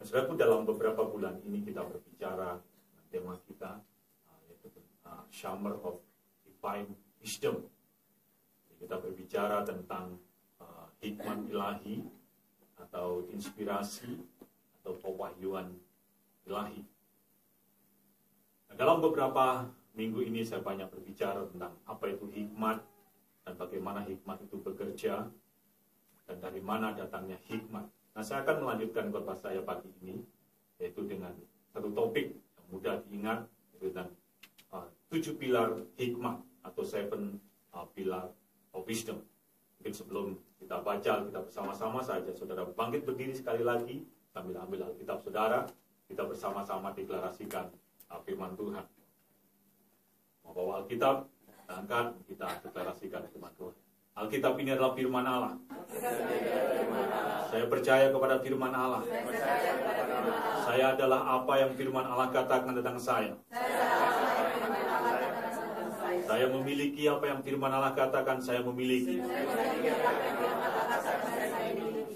Saudaraku, dalam beberapa bulan ini kita berbicara tema kita yaitu Summer of Divine Wisdom. Kita berbicara tentang hikmat ilahi atau inspirasi atau pewahyuan ilahi. Nah, dalam beberapa minggu ini saya banyak berbicara tentang apa itu hikmat dan bagaimana hikmat itu bekerja dan dari mana datangnya hikmat. Nah, saya akan melanjutkan khotbah saya pagi ini yaitu dengan satu topik yang mudah diingat, yaitu tentang 7 pilar hikmat atau 7 pilar of wisdom. Mungkin sebelum kita baca kita bersama-sama saja, saudara bangkit berdiri sekali lagi sambil ambil Alkitab saudara, kita bersama-sama deklarasikan firman Tuhan. Membawa Alkitab, angkat, kita deklarasikan firman Tuhan. Alkitab ini adalah firman Allah. Saya percaya kepada firman Allah. Saya adalah apa yang firman Allah katakan tentang saya. Saya memiliki apa yang firman Allah katakan saya memiliki.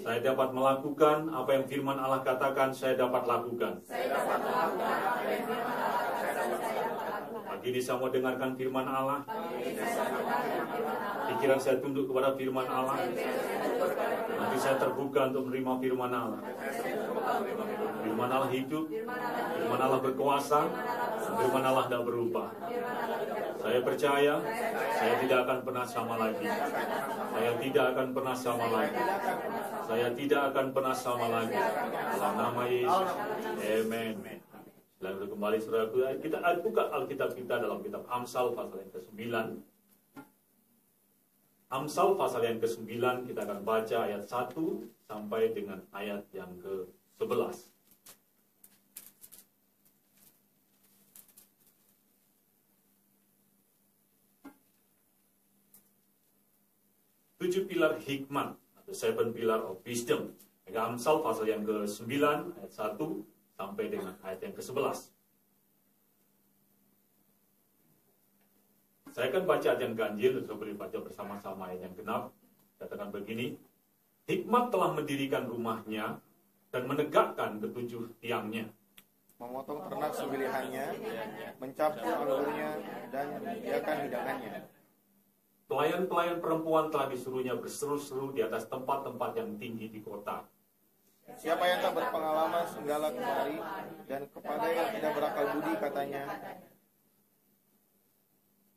Saya dapat melakukan apa yang firman Allah katakan saya dapat lakukan. Pagi ini saya mau dengarkan firman Allah. Pikiran saya tunduk kepada firman Allah. Nanti saya terbuka untuk menerima firman Allah. Firman Allah hidup, firman Allah berkuasa, firman Allah tidak berubah. Saya percaya, saya tidak akan pernah sama lagi. Saya tidak akan pernah sama lagi. Saya tidak akan pernah sama lagi. Dalam nama Yesus. Amen. Lalu kembali saudaraku, kita buka Alkitab kita dalam kitab Amsal pasal yang ke-9. Amsal pasal yang ke-9 kita akan baca ayat 1 sampai dengan ayat yang ke-11. Tujuh pilar hikmat atau 7 pilar of wisdom. Amsal pasal yang ke-9 ayat 1 sampai dengan ayat yang ke-11. Saya akan baca ayat yang ganjil, sudah boleh baca bersama-sama ayat yang genap. Katakan begini, hikmat telah mendirikan rumahnya dan menegakkan ketujuh tiangnya. Memotong ternak sembelihannya, mencampur anggurnya, dan menyediakan hidangannya. Pelayan-pelayan perempuan telah disuruhnya berseru-seru di atas tempat-tempat yang tinggi di kota. Siapa yang tak berpengalaman segala kemari, dan kepada yang tidak berakal budi katanya,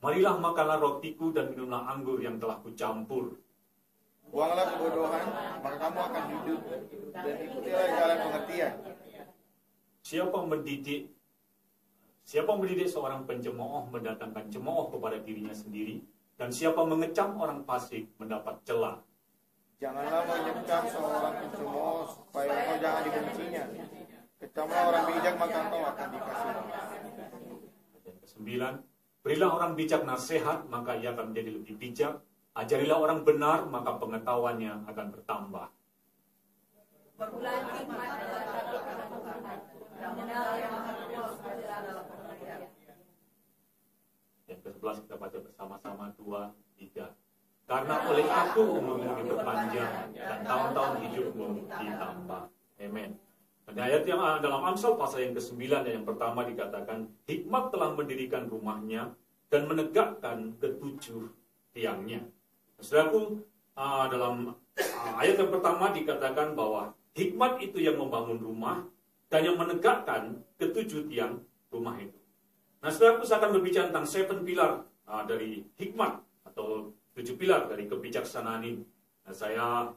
marilah makanlah rotiku dan minumlah anggur yang telah kucampur. buanglah kebodohan, maka kamu akan hidup, dan ikutilah jalan pengertian. Siapa mendidik seorang pencemooh mendatangkan cemooh kepada dirinya sendiri, dan siapa mengecam orang fasik mendapat cela. Janganlah mengecam seorang pencemooh, supaya engkau jangan dibencinya. Kecamlah orang bijak, maka engkau akan dikasihi. Ayat ke-9, berilah orang bijak nasihat, maka ia akan menjadi lebih bijak. Ajarilah orang benar, maka pengetahuannya akan bertambah. Yang ke-11 kita baca bersama-sama 2, 3. Karena oleh aku umurmu diperpanjang dan tahun-tahun hidupmu ditambah. Amen. Pada ayat yang dalam Amsal pasal yang ke-9 yang pertama dikatakan, hikmat telah mendirikan rumahnya dan menegakkan ketujuh tiangnya. Saudaraku, dalam ayat yang pertama dikatakan bahwa hikmat itu yang membangun rumah dan yang menegakkan ketujuh tiang rumah itu. Nah, saudaraku, saya akan berbicara tentang 7 pilar dari hikmat atau 7 pilar dari kebijaksanaan ini. Nah, saya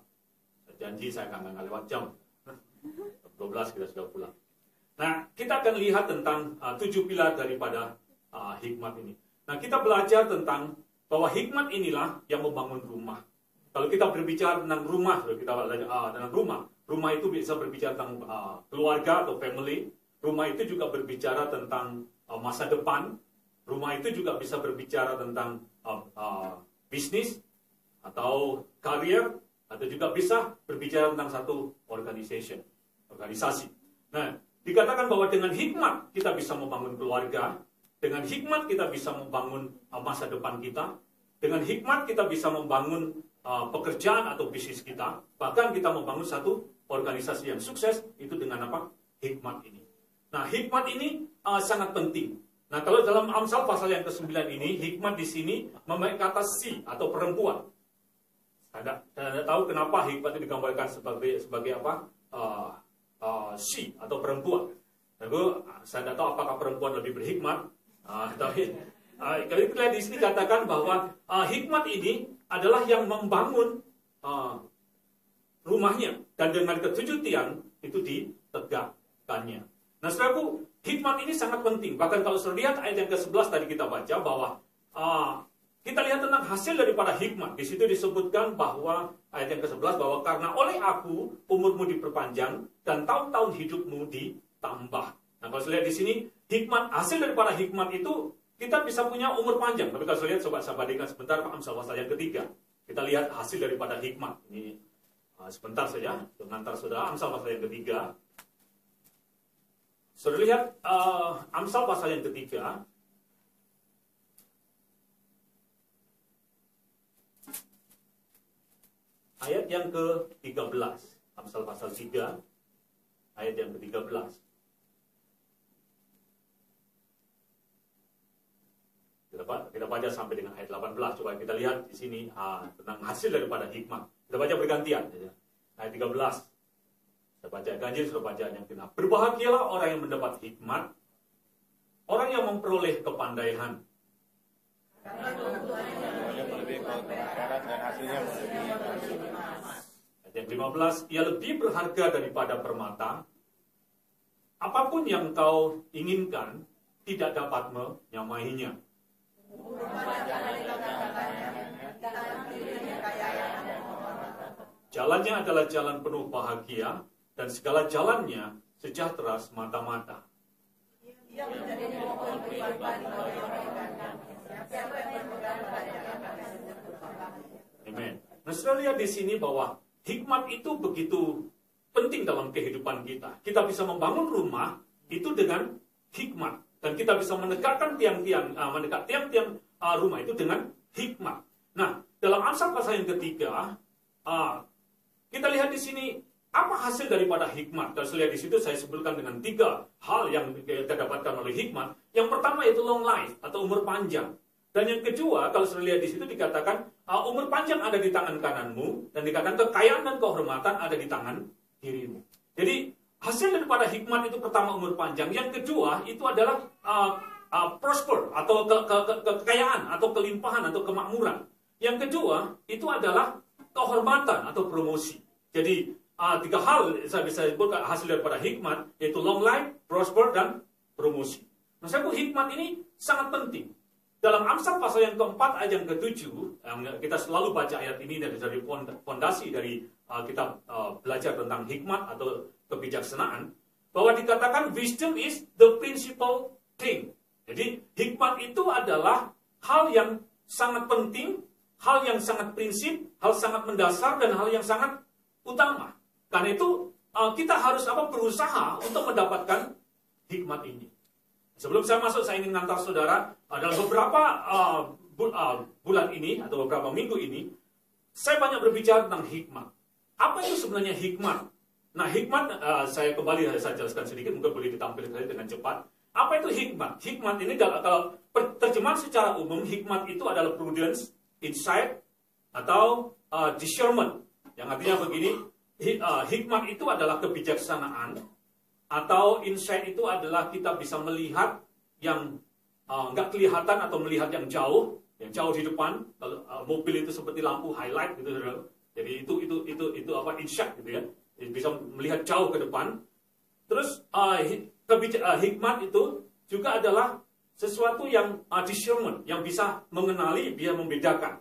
janji saya akan lewat jam. 12 kita sudah pulang. Nah, kita akan lihat tentang 7 pilar daripada hikmat ini. Nah, kita belajar tentang bahwa hikmat inilah yang membangun rumah. Kalau kita berbicara tentang rumah, kita belajar tentang rumah. Rumah itu bisa berbicara tentang keluarga atau family. Rumah itu juga berbicara tentang masa depan. Rumah itu juga bisa berbicara tentang bisnis atau karir, atau juga bisa berbicara tentang satu organisasi. Nah, dikatakan bahwa dengan hikmat kita bisa membangun keluarga, dengan hikmat kita bisa membangun masa depan kita, dengan hikmat kita bisa membangun pekerjaan atau bisnis kita, bahkan kita membangun satu organisasi yang sukses itu dengan apa? hikmat ini. Nah, hikmat ini sangat penting. Nah, kalau dalam Amsal pasal yang ke-9 ini, hikmat di sini memakai kata si atau perempuan. Anda tahu kenapa hikmat itu digambarkan sebagai apa? Si atau perempuan. Lalu saya tidak tahu apakah perempuan lebih berhikmat. Tapi kalau kita lihat di sini katakan bahwa hikmat ini adalah yang membangun rumahnya dan dengan ketujuh tiang itu ditegakkannya. Nah, saudaraku, hikmat ini sangat penting. Bahkan kalau sudah lihat ayat yang ke-11 tadi kita baca bahwa kita lihat tentang hasil daripada hikmat. Di situ disebutkan bahwa ayat yang ke-11 bahwa karena oleh aku umurmu diperpanjang dan tahun-tahun hidupmu ditambah. Nah, kalau saya lihat di sini hikmat, hasil daripada hikmat itu kita bisa punya umur panjang. Tapi kalau saya lihat, coba saya bandingkan sebentar Amsal pasal yang ketiga. Kita lihat hasil daripada hikmat. Ini sebentar saja untuk mengantar saudara Amsal pasal yang ketiga. Sudah lihat Amsal pasal yang ketiga. Ayat yang ke-13. Amsal pasal 3. Ayat yang ke-13. Kita baca sampai dengan ayat 18. Coba kita lihat di sini tentang hasil daripada hikmat. Kita baca bergantian. Ayat 13. Saya baca ganjil, sudah baca yang genap. Berbahagialah orang yang mendapat hikmat, orang yang memperoleh kepandaian. Ayat yang 15, ia lebih berharga daripada permata. Apapun yang kau inginkan tidak dapat menyamainya. Jalannya adalah jalan penuh bahagia, dan segala jalannya sejahtera semata-mata. Amen. Nah, sudah lihat di sini bahwa hikmat itu begitu penting dalam kehidupan kita. Kita bisa membangun rumah itu dengan hikmat, dan kita bisa menegakkan tiang-tiang rumah itu dengan hikmat. Nah, dalam Amsal pasal yang ketiga, kita lihat di sini apa hasil daripada hikmat. Dan saya lihat di situ saya sebutkan dengan 3 hal yang kita dapatkan oleh hikmat. Yang pertama yaitu long life atau umur panjang. Dan yang kedua, kalau saya lihat di situ dikatakan umur panjang ada di tangan kananmu, dan dikatakan kekayaan dan kehormatan ada di tangan kirimu. Jadi hasil daripada hikmat itu pertama umur panjang. Yang kedua itu adalah prosper atau kekayaan atau kelimpahan atau kemakmuran. Yang kedua itu adalah kehormatan atau promosi. Jadi 3 hal saya bisa sebutkan hasil daripada hikmat, yaitu long life, prosper, dan promosi. Nah, saya pun hikmat ini sangat penting. Dalam Amsal pasal yang keempat ayat yang ke-7, kita selalu baca ayat ini dari fondasi dari kita belajar tentang hikmat atau kebijaksanaan, bahwa dikatakan wisdom is the principal thing. Jadi hikmat itu adalah hal yang sangat penting, hal yang sangat prinsip, hal sangat mendasar, dan hal yang sangat utama. Karena itu kita harus berusaha untuk mendapatkan hikmat ini. Sebelum saya masuk, saya ingin mengantar saudara dalam beberapa bulan ini atau beberapa minggu ini, saya banyak berbicara tentang hikmat. Apa itu sebenarnya hikmat? Nah, hikmat saya kembali saya jelaskan sedikit, mungkin boleh ditampilkan dengan cepat. Apa itu hikmat? Hikmat ini kalau terjemahan secara umum, hikmat itu adalah prudence, insight, atau discernment. Yang artinya begini, hikmat itu adalah kebijaksanaan, atau insight itu adalah kita bisa melihat yang nggak kelihatan atau melihat yang jauh di depan. Kalau mobil itu seperti lampu highlight gitu, jadi itu apa, insight gitu ya, jadi bisa melihat jauh ke depan. Terus hikmat itu juga adalah sesuatu yang discernment, yang bisa mengenali, bisa membedakan.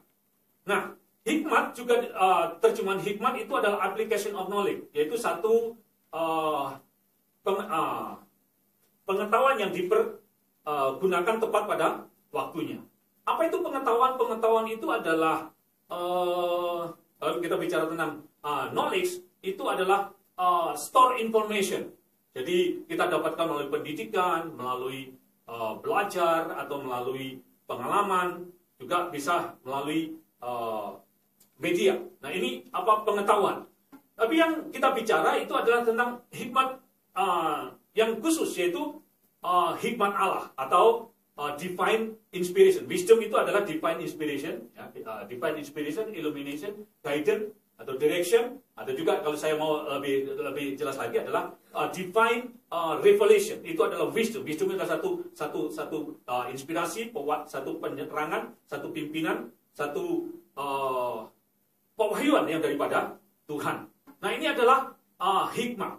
Nah, hikmat juga terjemahan hikmat itu adalah application of knowledge, yaitu satu pengetahuan yang dipergunakan tepat pada waktunya. Apa itu pengetahuan? Pengetahuan itu adalah kalau kita bicara tentang knowledge, itu adalah store information. Jadi kita dapatkan melalui pendidikan, melalui belajar, atau melalui pengalaman, juga bisa melalui media. Nah, ini apa pengetahuan. Tapi yang kita bicara itu adalah tentang hikmat yang khusus, yaitu hikmat Allah atau divine inspiration. Wisdom itu adalah divine inspiration, ya, divine inspiration, illumination, guidance atau direction, atau juga kalau saya mau lebih jelas lagi adalah divine revelation. Itu adalah wisdom. Wisdom itu adalah satu inspirasi, satu penerangan, satu pimpinan, satu pewahyuan yang daripada Tuhan. Nah, ini adalah hikmat.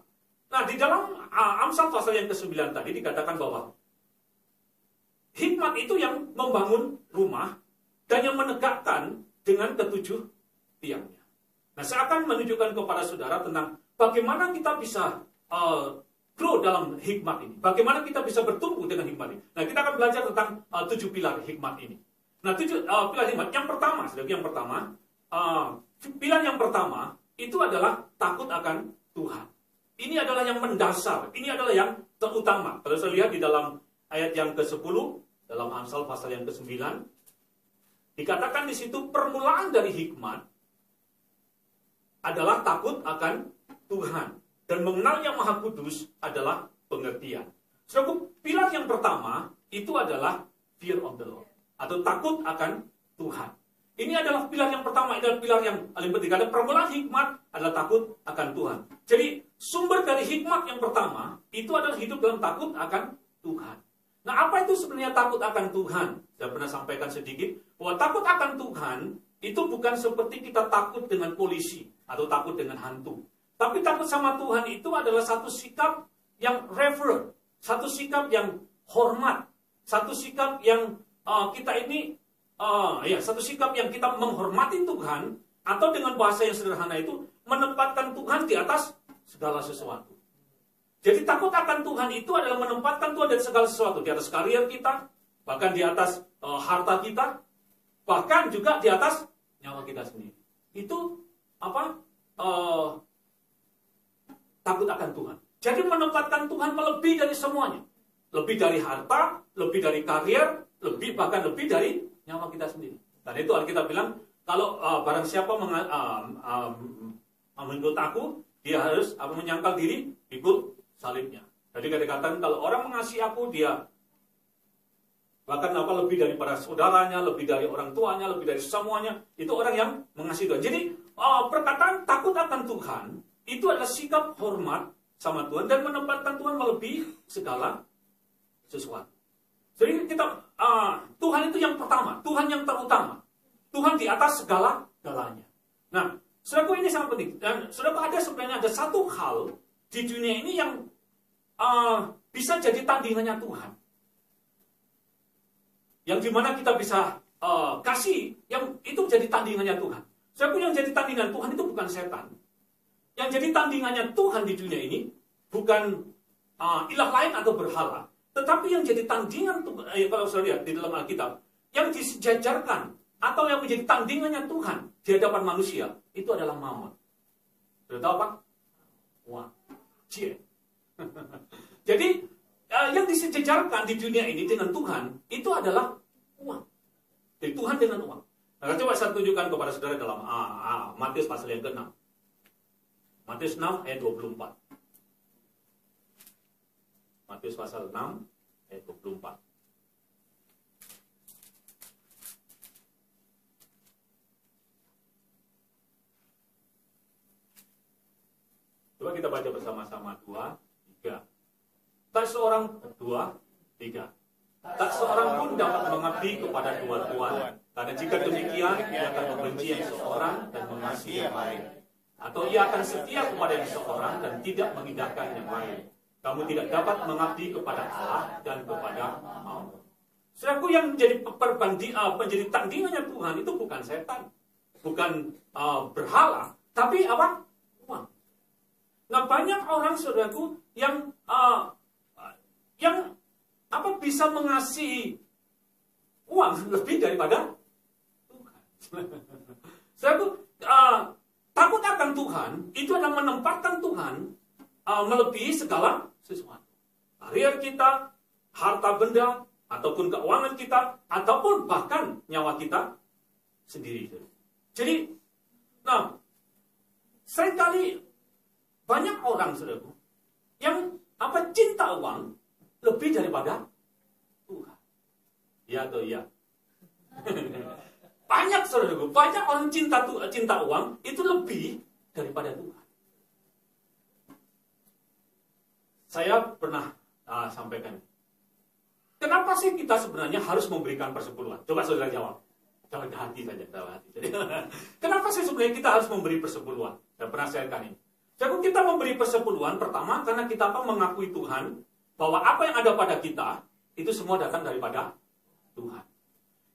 Nah, di dalam Amsal pasal yang ke-9 tadi dikatakan bahwa hikmat itu yang membangun rumah dan yang menegakkan dengan ketujuh tiangnya. Nah, saya akan menunjukkan kepada saudara tentang bagaimana kita bisa grow dalam hikmat ini. Bagaimana kita bisa bertumbuh dengan hikmat ini. Nah, kita akan belajar tentang 7 pilar hikmat ini. Nah, 7 pilar hikmat. Yang pertama, pilar yang pertama itu adalah takut akan Tuhan. Ini adalah yang mendasar. Ini adalah yang terutama. Kalau saya lihat di dalam ayat yang ke-10, dalam Amsal pasal yang ke-9, dikatakan di situ permulaan dari hikmat adalah takut akan Tuhan. Dan mengenal yang Maha Kudus adalah pengertian. Saudara, pilar yang pertama itu adalah fear of the Lord, atau takut akan Tuhan. Ini adalah pilar yang pertama, adalah pilar yang paling penting. Karena permulaan hikmat adalah takut akan Tuhan. Jadi sumber dari hikmat yang pertama itu adalah hidup dalam takut akan Tuhan. Nah, apa itu sebenarnya takut akan Tuhan? Saya pernah sampaikan sedikit bahwa takut akan Tuhan itu bukan seperti kita takut dengan polisi atau takut dengan hantu. Tapi takut sama Tuhan itu adalah satu sikap yang reverent, satu sikap yang hormat, satu sikap yang satu sikap yang kita menghormati Tuhan, atau dengan bahasa yang sederhana itu menempatkan Tuhan di atas segala sesuatu. Jadi takut akan Tuhan itu adalah menempatkan Tuhan di atas segala sesuatu, di atas karier kita, bahkan di atas harta kita, bahkan juga di atas nyawa kita sendiri. Itu takut akan Tuhan. Jadi menempatkan Tuhan melebihi dari semuanya, lebih dari harta, lebih dari karier, bahkan lebih dari nyawa kita sendiri. Dan itu Alkitab bilang, kalau barang siapa mengikut aku, dia harus menyangkal diri, ikut salibnya. Jadi dikatakan kalau orang mengasihi aku, dia bahkan lebih daripada saudaranya, lebih dari orang tuanya, lebih dari semuanya, itu orang yang mengasihi Tuhan. Jadi perkataan takut akan Tuhan itu adalah sikap hormat sama Tuhan dan menempatkan Tuhan melebihi segala sesuatu. Jadi Tuhan itu yang pertama, Tuhan yang terutama, Tuhan di atas segala-galanya. Nah, saudaraku, ini sangat penting. Dan saudaraku, sebenarnya ada satu hal di dunia ini yang bisa jadi tandingannya Tuhan, yang dimana kita bisa kasih, yang itu jadi tandingannya Tuhan. Saudaraku, yang jadi tandingan Tuhan itu bukan setan. Yang jadi tandingannya Tuhan di dunia ini bukan ilah lain atau berhala, tetapi yang jadi tandingan, kalau saya lihat di dalam Alkitab, yang disejajarkan atau yang menjadi tandingannya Tuhan di hadapan manusia, itu adalah Mammon. Sudah tahu apa? Wah, jadi yang disejajarkan di dunia ini dengan Tuhan itu adalah uang. Jadi Tuhan dengan uang. Nah, coba saya tunjukkan kepada saudara dalam Matius pasal yang ke-6. Matius 6 ayat 24. Matius pasal 6 ayat 24. Coba kita baca bersama-sama. 2, 3. Tak seorang, 2, 3. Tak seorang pun dapat mengabdi kepada dua tuan. Karena jika demikian, ia akan membenci yang seorang dan mengasihi yang lain. Atau ia akan setia kepada yang seorang dan tidak mengindahkan yang lain. Kamu tidak dapat mengabdi kepada Allah dan kepada Mammon. Saudaraku, yang menjadi menjadi tandingannya Tuhan itu bukan setan, bukan berhala, tapi apa? Uang. Nah, banyak orang, saudaraku, yang bisa mengasihi uang lebih daripada Tuhan. Saudaraku, takut akan Tuhan itu adalah menempatkan Tuhan melebihi segala sesuatu. Karier kita, harta benda, ataupun keuangan kita, ataupun bahkan nyawa kita sendiri. Jadi, seringkali banyak orang, saudaraku, yang Apa cinta uang lebih daripada Tuhan? Ya atau iya? Banyak saudaraku, banyak orang cinta uang itu lebih daripada Tuhan. Saya pernah sampaikan, kenapa sih kita sebenarnya harus memberikan persepuluhan? Coba saudara jawab. Jawab hati saja, jawab hati. Jadi, kenapa sih sebenarnya kita harus memberi persepuluhan? Saya pernah sharekan ini. Jadi kita memberi persepuluhan pertama karena kita mengakui Tuhan bahwa apa yang ada pada kita itu semua datang daripada Tuhan.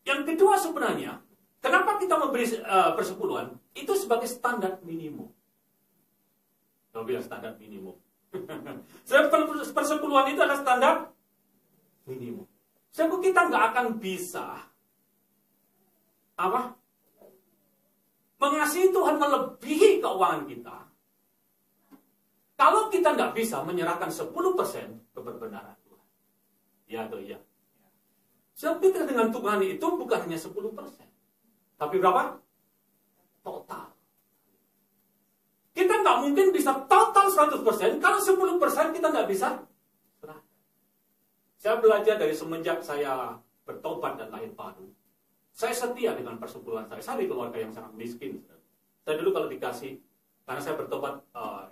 Yang kedua sebenarnya, kenapa kita memberi persepuluhan? Itu sebagai standar minimum. Kalau bilang standar minimum. Persepuluhan itu adalah standar minimum. Sebab kita nggak akan bisa mengasihi Tuhan melebihi keuangan kita kalau kita nggak bisa menyerahkan 10% kebenaran Tuhan. Ya atau iya? Sebab kita dengan Tuhan itu bukan hanya 10%. Tapi berapa? Total. Kita nggak mungkin bisa total 100%, kalau 10% kita nggak bisa. Saya belajar dari semenjak saya bertobat dan lahir baru. Saya setia dengan persepuluhan saya. Saya di keluarga yang sangat miskin. Saya dulu kalau dikasih, karena saya bertobat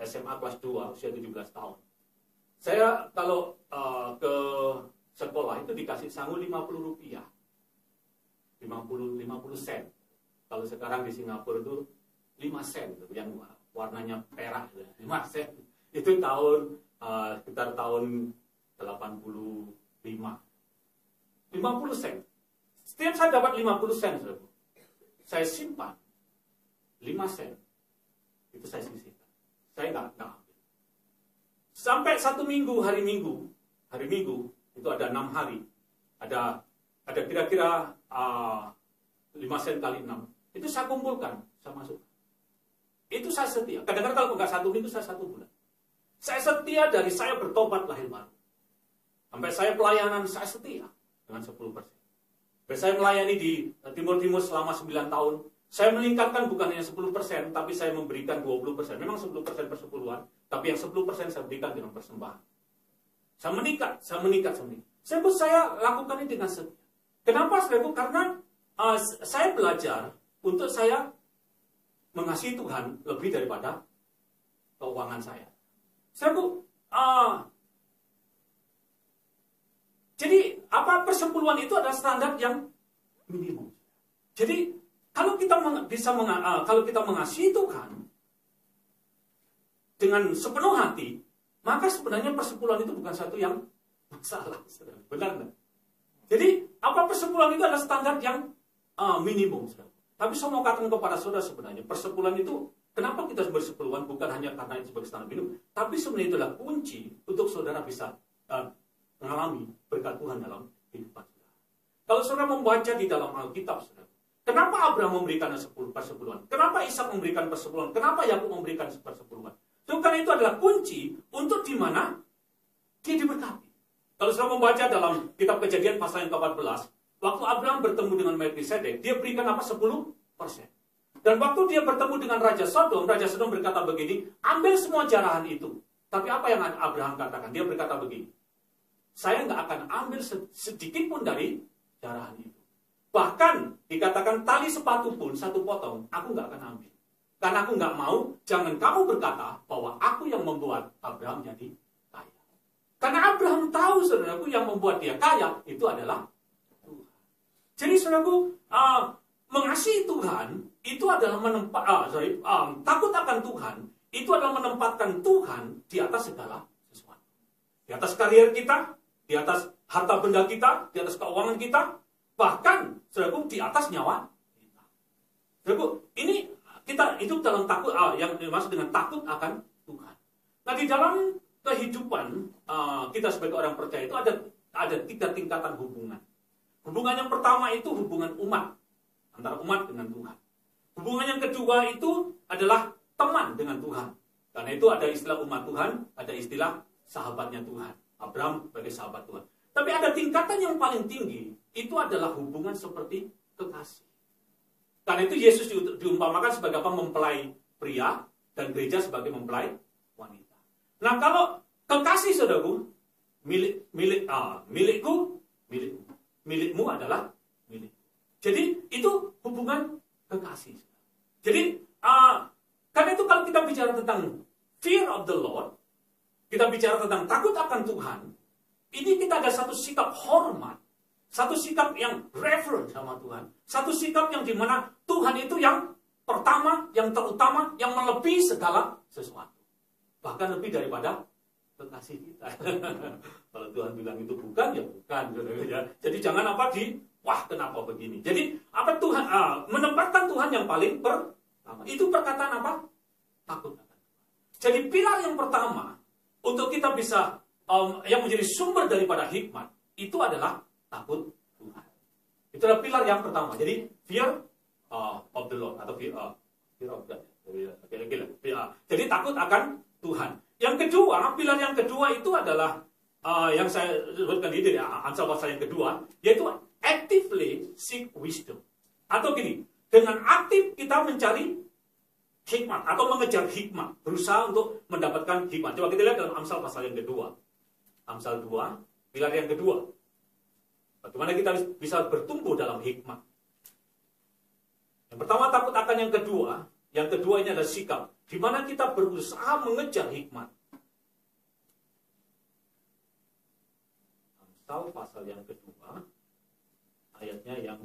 SMA kelas 2, usia 17 tahun. Saya kalau ke sekolah itu dikasih sangu 50 rupiah. 50 sen. Kalau sekarang di Singapura itu 5 sen. Yang warnanya perak. 5 sen. Itu tahun, sekitar tahun 85. 50 sen. Setiap saya dapat 50 sen, saya simpan 5 sen. Itu saya sisihkan. Saya nggak ambil. Sampai satu minggu, hari Minggu itu ada 6 hari. Ada kira-kira 5 sen kali 6. Itu saya kumpulkan, saya masuk. Itu saya setia. Kadang-kadang kalau nggak satu minggu, saya 1 bulan. Saya setia dari saya bertobat lahir baru. Sampai saya pelayanan, saya setia dengan 10%. Sampai saya melayani di Timur-Timur selama 9 tahun. Saya meningkatkan bukan hanya 10%, tapi saya memberikan 20%. Memang 10% persepuluhan, tapi yang 10% saya berikan dengan persembahan. Saya meningkat. Saya lakukan ini dengan setia. Kenapa, saudaraku? Karena saya belajar untuk saya mengasihi Tuhan lebih daripada keuangan saya. Saudaraku, jadi persepuluhan itu adalah standar yang minimum. Jadi kalau kita mengasihi Tuhan dengan sepenuh hati, maka sebenarnya persepuluhan itu bukan satu yang masalah. Benar nggak? Jadi persepuluhan itu adalah standar yang minimum. Tapi saya mau katakan kepada saudara sebenarnya persepuluhan itu, kenapa kita bersepuluhan bukan hanya karena itu sebagai standar minimum, tapi sebenarnya itu adalah kunci untuk saudara bisa mengalami berkat Tuhan dalam kehidupan saudara. Kalau saudara membaca di dalam Alkitab, saudara, kenapa Abraham memberikan persepuluhan? Kenapa Ishak memberikan persepuluhan? Kenapa Yakub memberikan persepuluhan? Karena itu adalah kunci untuk di mana dia diberkati. Kalau saudara membaca dalam kitab Kejadian pasal yang ke-14, waktu Abraham bertemu dengan Melkisedek, dia berikan 10%. Dan waktu dia bertemu dengan Raja Sodom berkata begini, ambil semua jarahan itu. Tapi apa yang Abraham katakan? Dia berkata begini, saya nggak akan ambil sedikit pun dari jarahan itu. Bahkan dikatakan tali sepatu pun 1 potong, aku nggak akan ambil. Karena aku nggak mau, jangan kamu berkata bahwa aku yang membuat Abraham jadi kaya. Karena Abraham tahu, saudaraku, yang membuat dia kaya itu adalah Tuhan. Jadi saudaraku, mengasihi Tuhan itu adalah takut akan Tuhan itu adalah menempatkan Tuhan di atas segala sesuatu. Di atas karier kita, di atas harta benda kita, di atas keuangan kita, bahkan saudaraku di atas nyawa kita. Saudaraku, ini kita hidup dalam takut, yang dimaksud dengan takut akan Tuhan. Nah, di dalam kehidupan kita sebagai orang percaya itu ada 3 tingkatan hubungan. Hubungan yang pertama itu hubungan umat, antara umat dengan Tuhan. Hubungan yang kedua itu adalah teman dengan Tuhan. Karena itu ada istilah umat Tuhan, ada istilah sahabatnya Tuhan. Abraham sebagai sahabat Tuhan. Tapi ada tingkatan yang paling tinggi, itu adalah hubungan seperti kekasih. Karena itu Yesus diumpamakan sebagai mempelai pria dan gereja sebagai mempelai wanita. Nah, kalau kekasih saudaraku, milikku, milikmu adalah milik. Jadi itu hubungan kekasih. Jadi karena itu kalau kita bicara tentang fear of the Lord, kita bicara tentang takut akan Tuhan, ini kita ada satu sikap hormat, satu sikap yang reverent sama Tuhan, satu sikap yang dimana Tuhan itu yang pertama, yang terutama, yang melebihi segala sesuatu. Bahkan lebih daripada kekasih kita. Kalau Tuhan bilang itu bukan, ya bukan. Jadi jangan wah kenapa begini. Jadi apa Tuhan menempatkan Tuhan yang paling pertama. Itu perkataan apa? Takut akan Tuhan. Jadi pilar yang pertama untuk kita bisa yang menjadi sumber daripada hikmat itu adalah takut Tuhan. Itu adalah pilar yang pertama. Jadi fear of the Lord atau fear of God. Jadi takut akan Tuhan. Yang kedua, pilar yang kedua itu adalah yang saya sebutkan di Amsal pasal yang kedua, yaitu actively seek wisdom. Atau gini, dengan aktif kita mencari hikmat atau mengejar hikmat, berusaha untuk mendapatkan hikmat. Coba kita lihat dalam Amsal pasal yang kedua. Amsal 2, pilar yang kedua. Bagaimana kita bisa bertumbuh dalam hikmat? Yang pertama takut akan yang kedua. Yang kedua ini adalah sikap, di mana kita berusaha mengejar hikmat. Amsal pasal yang kedua, ayatnya yang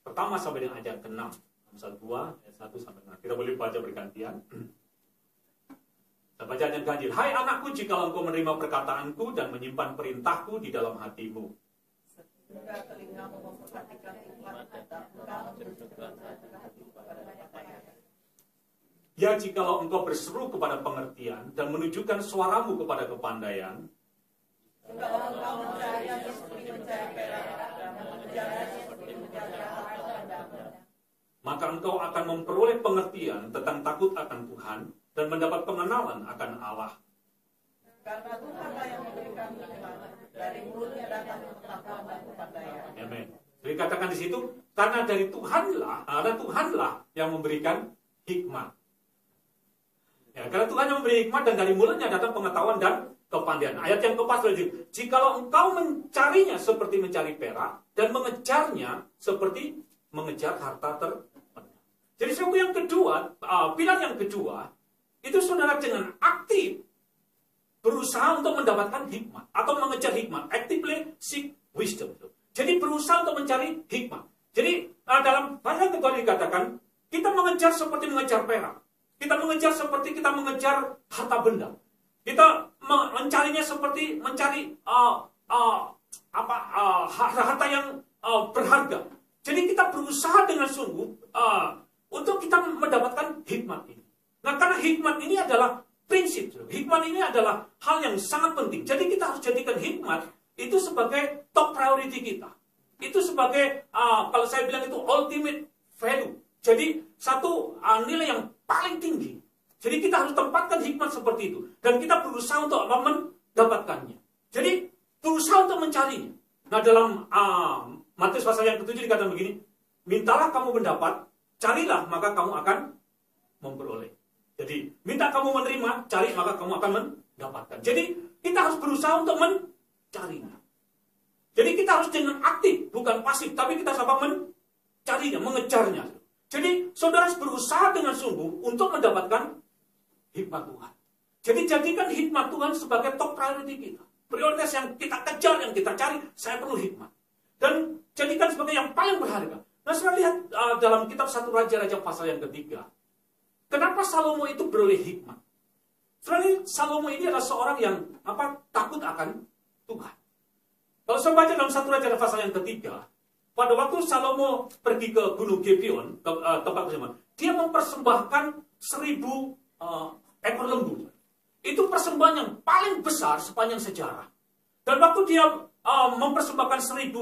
pertama sampai dengan ayat ke-6. Amsal 2, ayat 1 sampai 6. Kita boleh baca bergantian. Kita baca yang ganjil. Hai anakku, jika engkau menerima perkataanku dan menyimpan perintahku di dalam hatimu. Ya, jikalau engkau berseru kepada pengertian dan menunjukkan suaramu kepada kepandaian, maka engkau akan memperoleh pengertian tentang takut akan Tuhan dan mendapat pengenalan akan Allah. Karena Tuhanlah yang memberikan hikmat, dari mulutnya datang pengetahuan dan kepandaian. Amin. Jadi katakan di situ, karena dari Tuhanlah yang memberikan hikmat. Ya, karena Tuhan yang memberi hikmat dan dari mulutnya datang pengetahuan dan kepandaian. Ayat yang keempat selanjutnya, jikalau engkau mencarinya seperti mencari perak dan mengejarnya seperti mengejar harta terpendam. Jadi suatu yang kedua, pilar yang kedua, itu saudara dengan aktif berusaha untuk mendapatkan hikmat atau mengejar hikmat, actively seek wisdom. Jadi berusaha untuk mencari hikmat. Jadi dalam bahasa kedua dikatakan kita mengejar seperti mengejar perak. Kita mengejar seperti kita mengejar harta benda. Kita mencarinya seperti mencari harta yang berharga. Jadi kita berusaha dengan sungguh untuk kita mendapatkan hikmat ini. Nah, karena hikmat ini adalah prinsip. Hikmat ini adalah hal yang sangat penting. Jadi kita harus jadikan hikmat itu sebagai top priority kita. Itu sebagai, kalau saya bilang itu ultimate value. Jadi satu nilai yang paling tinggi. Jadi kita harus tempatkan hikmat seperti itu. Dan kita berusaha untuk mendapatkannya. Jadi berusaha untuk mencarinya. Nah, dalam Matius pasal yang ke-7 dikatakan begini, mintalah kamu mendapat, carilah maka kamu akan memperoleh. Jadi minta kamu menerima, cari maka kamu akan mendapatkan. Jadi kita harus berusaha untuk mencarinya. Jadi kita harus dengan aktif, bukan pasif, tapi kita harus mencarinya, mengejarnya. Jadi saudara harus berusaha dengan sungguh untuk mendapatkan hikmat Tuhan. Jadi jadikan hikmat Tuhan sebagai top priority kita. Prioritas yang kita kejar, yang kita cari, saya perlu hikmat. Dan jadikan sebagai yang paling berharga. Nah, saya lihat dalam kitab 1 Raja-Raja pasal yang ketiga. Kenapa Salomo itu beroleh hikmat? Sebenarnya Salomo ini adalah seorang yang takut akan Tuhan. Kalau saya baca dalam 1 Raja pasal yang ketiga, pada waktu Salomo pergi ke Gunung Gibeon, ke tempat persembahan, dia mempersembahkan 1000 ekor lembu. Itu persembahan yang paling besar sepanjang sejarah. Dan waktu dia mempersembahkan 1000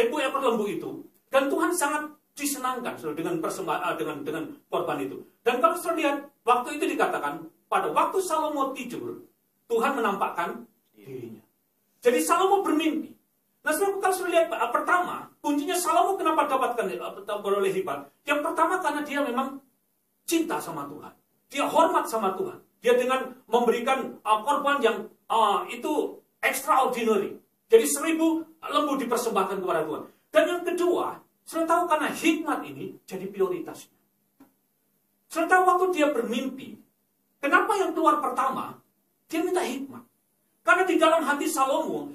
ekor lembu itu, dan Tuhan sangat disenangkan dengan persembahan dengan korban itu. Dan kalau saya lihat waktu itu dikatakan pada waktu Salomo tidur, Tuhan menampakkan dirinya. Jadi Salomo bermimpi. Nah, kalau saya lihat pertama, kuncinya Salomo kenapa beroleh hikmat? Yang pertama karena dia memang cinta sama Tuhan. Dia hormat sama Tuhan. Dia dengan memberikan korban yang itu extraordinary. Jadi 1000 lembu dipersembahkan kepada Tuhan. Dan yang kedua, saudara tahu karena hikmat ini jadi prioritasnya. Saudara tahu waktu dia bermimpi, kenapa yang keluar pertama, dia minta hikmat. Karena di dalam hati Salomo,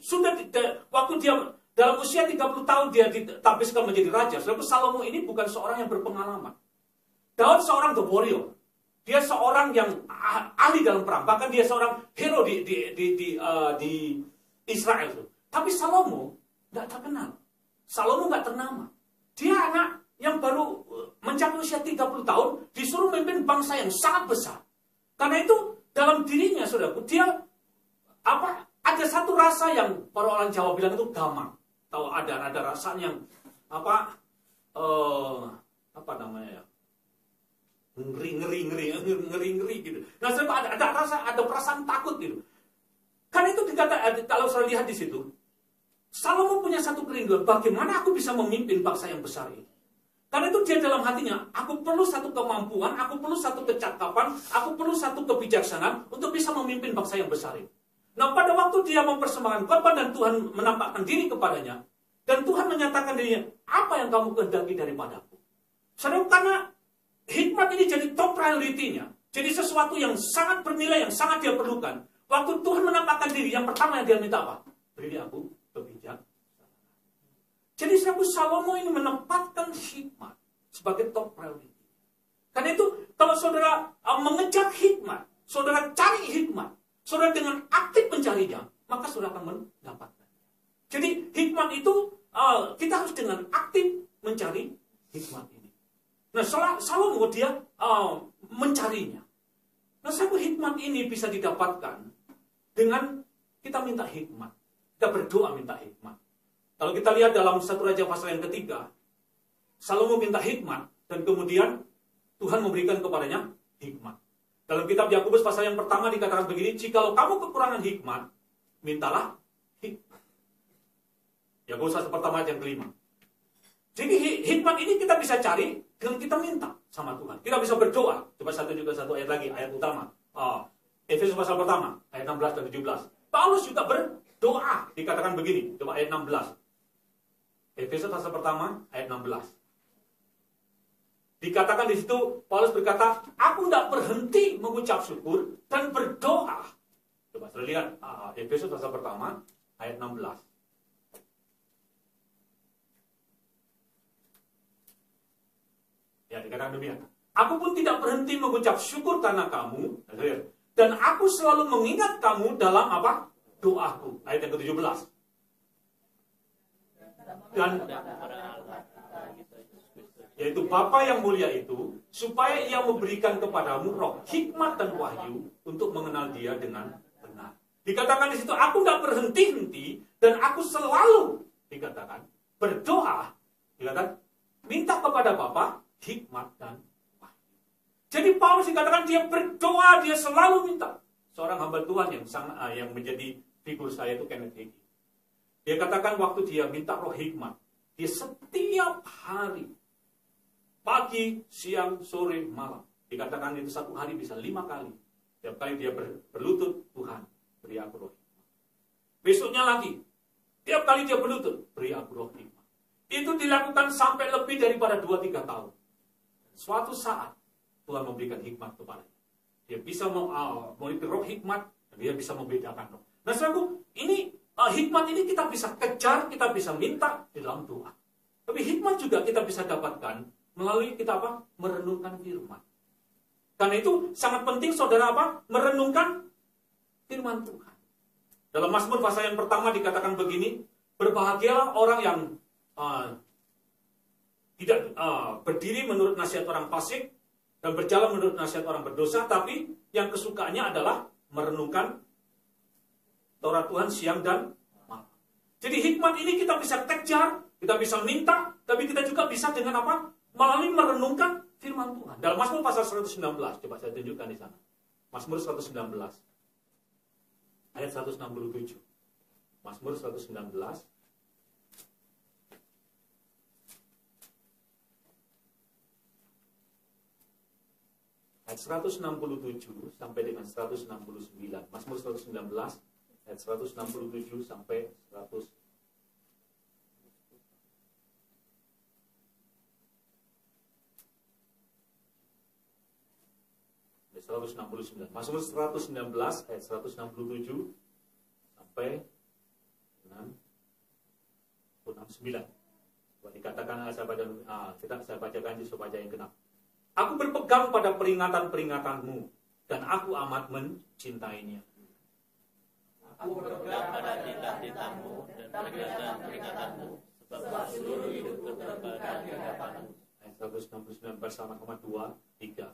waktu dia dalam usia 30 tahun dia ditabiskan menjadi raja. Sebab Salomo ini bukan seorang yang berpengalaman. Daud seorang the warrior. Dia seorang yang ahli dalam perang. Bahkan dia seorang hero di Israel. Tapi Salomo tidak terkenal. Salomo nggak ternama. Dia anak yang baru mencapai usia 30 tahun, disuruh memimpin bangsa yang sangat besar. Karena itu dalam dirinya, saudaraku, dia ada satu rasa yang para orang Jawa bilang itu gamang. Tahu ada rasanya yang apa namanya ya? ngeri gitu. Nah, ada perasaan takut gitu. Karena itu kalau saya lihat di situ, Salomo punya satu kerinduan, bagaimana aku bisa memimpin bangsa yang besar ini. Karena itu dia dalam hatinya, aku perlu satu kemampuan, aku perlu satu kecakapan, aku perlu satu kebijaksanaan untuk bisa memimpin bangsa yang besar ini. Nah, pada waktu dia mempersembahkan korban dan Tuhan menampakkan diri kepadanya, dan Tuhan menyatakan dirinya, apa yang kamu kehendaki daripadaku? Saudara, karena hikmat ini jadi top priority-nya. Jadi sesuatu yang sangat bernilai, yang sangat dia perlukan. Waktu Tuhan menampakkan diri, yang pertama yang dia minta apa? Beri aku kebijaksanaan. Jadi Salomo ini menempatkan hikmat sebagai top priority. Karena itu, kalau saudara mengejar hikmat, saudara cari hikmat, saudara dengan aktif mencarinya, maka saudara akan mendapatkan. Jadi hikmat itu, kita harus dengan aktif mencari hikmat ini. Nah, Salomo dia mencarinya. Nah, hikmat ini bisa didapatkan dengan kita minta hikmat. Kita berdoa minta hikmat. Kalau kita lihat dalam 1 Raja pasal yang ketiga, Salomo minta hikmat dan kemudian Tuhan memberikan kepadanya hikmat. Dalam kitab Yakobus pasal yang pertama dikatakan begini, jikalau kamu kekurangan hikmat, mintalah hikmat. Yakobus pasal pertama ayat yang kelima. Jadi hikmat ini kita bisa cari dengan kita minta sama Tuhan. Kita bisa berdoa. Coba satu ayat lagi, ayat utama. Efesus pasal pertama, ayat 16 dan 17. Paulus juga berdoa. Dikatakan begini, coba ayat 16. Efesus pasal pertama, ayat 16. Dikatakan di situ, Paulus berkata, aku tidak berhenti mengucap syukur dan berdoa. Coba saya lihat, Efesus pasal pertama, ayat 16. Ya, dikatakan demikian. Aku pun tidak berhenti mengucap syukur karena kamu, dan aku selalu mengingat kamu dalam apa? Doaku. Ayat yang ke-17. Dan yaitu Bapa yang mulia itu, supaya ia memberikan kepadamu roh hikmat dan wahyu untuk mengenal dia dengan benar. Dikatakan di situ, aku tidak berhenti-henti dan aku selalu dikatakan berdoa, dikatakan minta kepada Bapa hikmat dan wahyu. Jadi Paulus dikatakan dia berdoa, dia selalu minta. Seorang hamba Tuhan yang menjadi figur saya itu Kenneth Hagin. Dia katakan waktu dia minta roh hikmat, dia setiap hari, pagi, siang, sore, malam. Dikatakan itu satu hari bisa 5 kali. Setiap kali dia berlutut, Tuhan, beri aku roh hikmat. Besoknya lagi, tiap kali dia berlutut, beri aku roh hikmat. Itu dilakukan sampai lebih daripada 2-3 tahun. Suatu saat Tuhan memberikan hikmat kepadanya. Dia bisa memiliki roh hikmat dan dia bisa membedakan roh. Nah, saudaraku, ini hikmat ini kita bisa kejar, kita bisa minta di dalam doa. Tapi hikmat juga kita bisa dapatkan melalui kita merenungkan firman. Karena itu sangat penting saudara merenungkan firman Tuhan. Dalam Mazmur pasal yang pertama dikatakan begini, berbahagialah orang yang tidak berdiri menurut nasihat orang fasik dan berjalan menurut nasihat orang berdosa, tapi yang kesukaannya adalah merenungkan Taurat Tuhan siang dan malam. Jadi hikmat ini kita bisa kejar, kita bisa minta, tapi kita juga bisa dengan melalui merenungkan firman Tuhan. Dalam Mazmur pasal 119, coba saya tunjukkan di sana. Mazmur 119 ayat 167. Mazmur 119 ayat ayat 167 sampai dengan 169. Mazmur 119 ayat 167 sampai 100. 169. Mazmur 119 ayat 167 sampai 69. Dikatakan saya bacakan di supaya yang genap. Aku berpegang pada peringatan-peringatanmu dan aku amat mencintainya. Aku berpegang pada titah-titahmu dan peringatan-peringatanmu, sebab seluruh hidupku terbatas di hadapanmu. Ayat 169 bersama-sama 2, 3.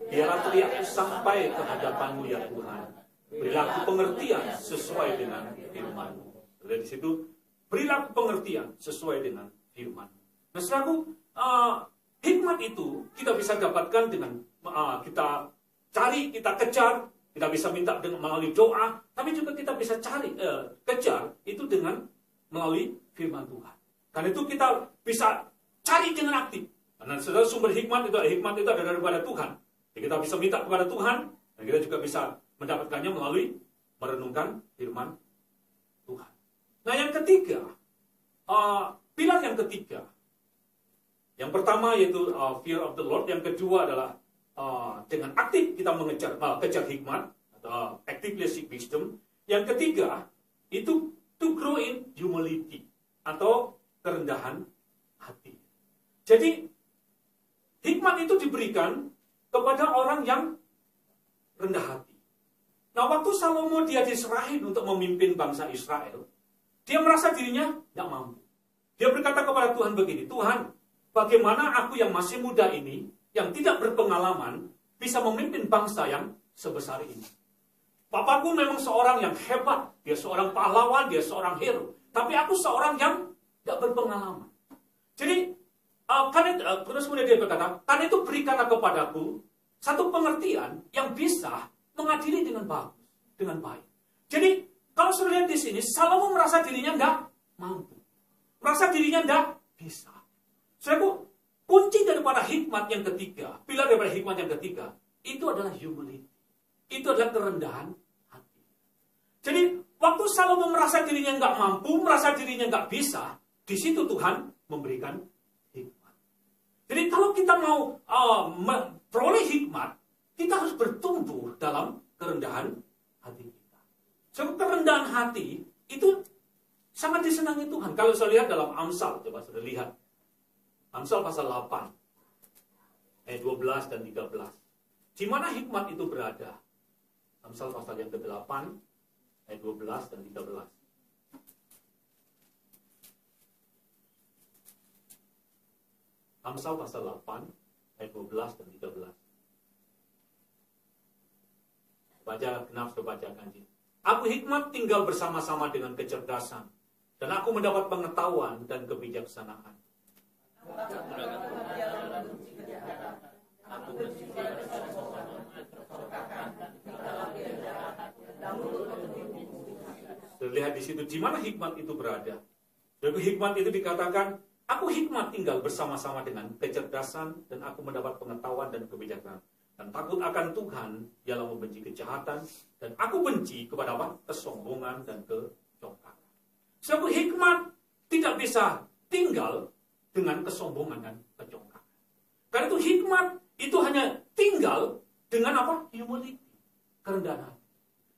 Biarlah teriakku sampai ke hadapanmu ya Tuhan. Berilah aku pengertian sesuai dengan firman-Mu. Dari situ, berilah aku pengertian sesuai dengan firman-Mu. Nah, saudaraku, hikmat itu kita bisa dapatkan dengan kita cari, kita kejar, kita bisa minta dengan melalui doa, tapi juga kita bisa cari, kejar itu dengan melalui firman Tuhan. Karena itu kita bisa cari dengan aktif. Karena saudara, sumber hikmat itu ada daripada Tuhan. Jadi kita bisa minta kepada Tuhan, dan kita juga bisa mendapatkannya melalui merenungkan firman Tuhan. Nah, yang ketiga, pilar yang ketiga. Yang pertama yaitu fear of the Lord. Yang kedua adalah dengan aktif kita kejar hikmat, atau actively seek wisdom. Yang ketiga, itu to grow in humility, atau kerendahan hati. Jadi, hikmat itu diberikan kepada orang yang rendah hati. Nah, waktu Salomo dia diserahin untuk memimpin bangsa Israel, dia merasa dirinya tidak mampu. Dia berkata kepada Tuhan begini, Tuhan, bagaimana aku yang masih muda ini, yang tidak berpengalaman, bisa memimpin bangsa yang sebesar ini? Papaku memang seorang yang hebat, dia seorang pahlawan, dia seorang hero. Tapi aku seorang yang tidak berpengalaman. Jadi, terus kemudian dia berkata, karena itu berikanlah kepadaku satu pengertian yang bisa mengadili dengan bagus, dengan baik. Jadi, kalau sudah lihat di sini, Salomo merasa dirinya tidak mampu. Merasa dirinya tidak bisa. Saudaraku, kunci daripada hikmat yang ketiga, pilar daripada hikmat yang ketiga, itu adalah humility. Itu adalah kerendahan hati. Jadi, waktu Salomo merasa dirinya nggak mampu, merasa dirinya nggak bisa, di situ Tuhan memberikan hikmat. Jadi, kalau kita mau memperoleh hikmat, kita harus bertumbuh dalam kerendahan hati kita. So, kerendahan hati itu sangat disenangi Tuhan. Kalau saya lihat dalam Amsal, coba sudah lihat. Amsal pasal 8, ayat 12 dan 13. Di mana hikmat itu berada? Amsal pasal yang ke-8, ayat 12 dan 13. Amsal pasal 8, ayat 12 dan 13. Baca genap, baca kanji. Aku hikmat tinggal bersama-sama dengan kecerdasan, dan aku mendapat pengetahuan dan kebijaksanaan. Terlihat di situ di mana hikmat itu berada. Dan hikmat itu dikatakan, aku hikmat tinggal bersama-sama dengan kecerdasan dan aku mendapat pengetahuan dan kebijaksanaan. Dan takut akan Tuhan ialah membenci kejahatan dan aku benci kepada apa? Kesombongan dan kecongkakan. Sebab hikmat tidak bisa tinggal dengan kesombongan dan kecongkakan. Karena itu hikmat itu hanya tinggal dengan apa? Humility, kerendahan hati.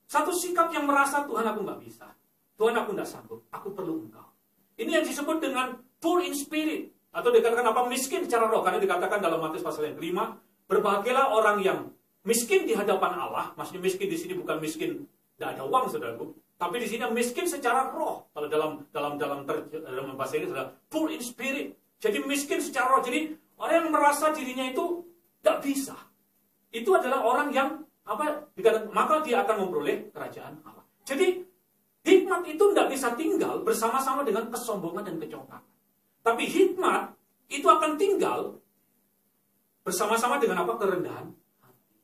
Satu sikap yang merasa Tuhan aku nggak bisa, Tuhan aku nggak sanggup, aku perlu Engkau. Ini yang disebut dengan poor in spirit, atau dikatakan apa? Miskin secara roh. Karena dikatakan dalam Matius pasal yang kelima, berbahagialah orang yang miskin di hadapan Allah. Maksudnya miskin di sini bukan miskin tidak ada uang, saudaraku, tapi di sini miskin secara roh. Kalau dalam bahasa ini adalah poor in spirit. Jadi miskin secara roh. Jadi orang yang merasa dirinya itu tidak bisa. Itu adalah orang yang maka dia akan memperoleh kerajaan Allah. Jadi hikmat itu tidak bisa tinggal bersama-sama dengan kesombongan dan kecongkakan. Tapi hikmat itu akan tinggal bersama-sama dengan apa? Kerendahan hati.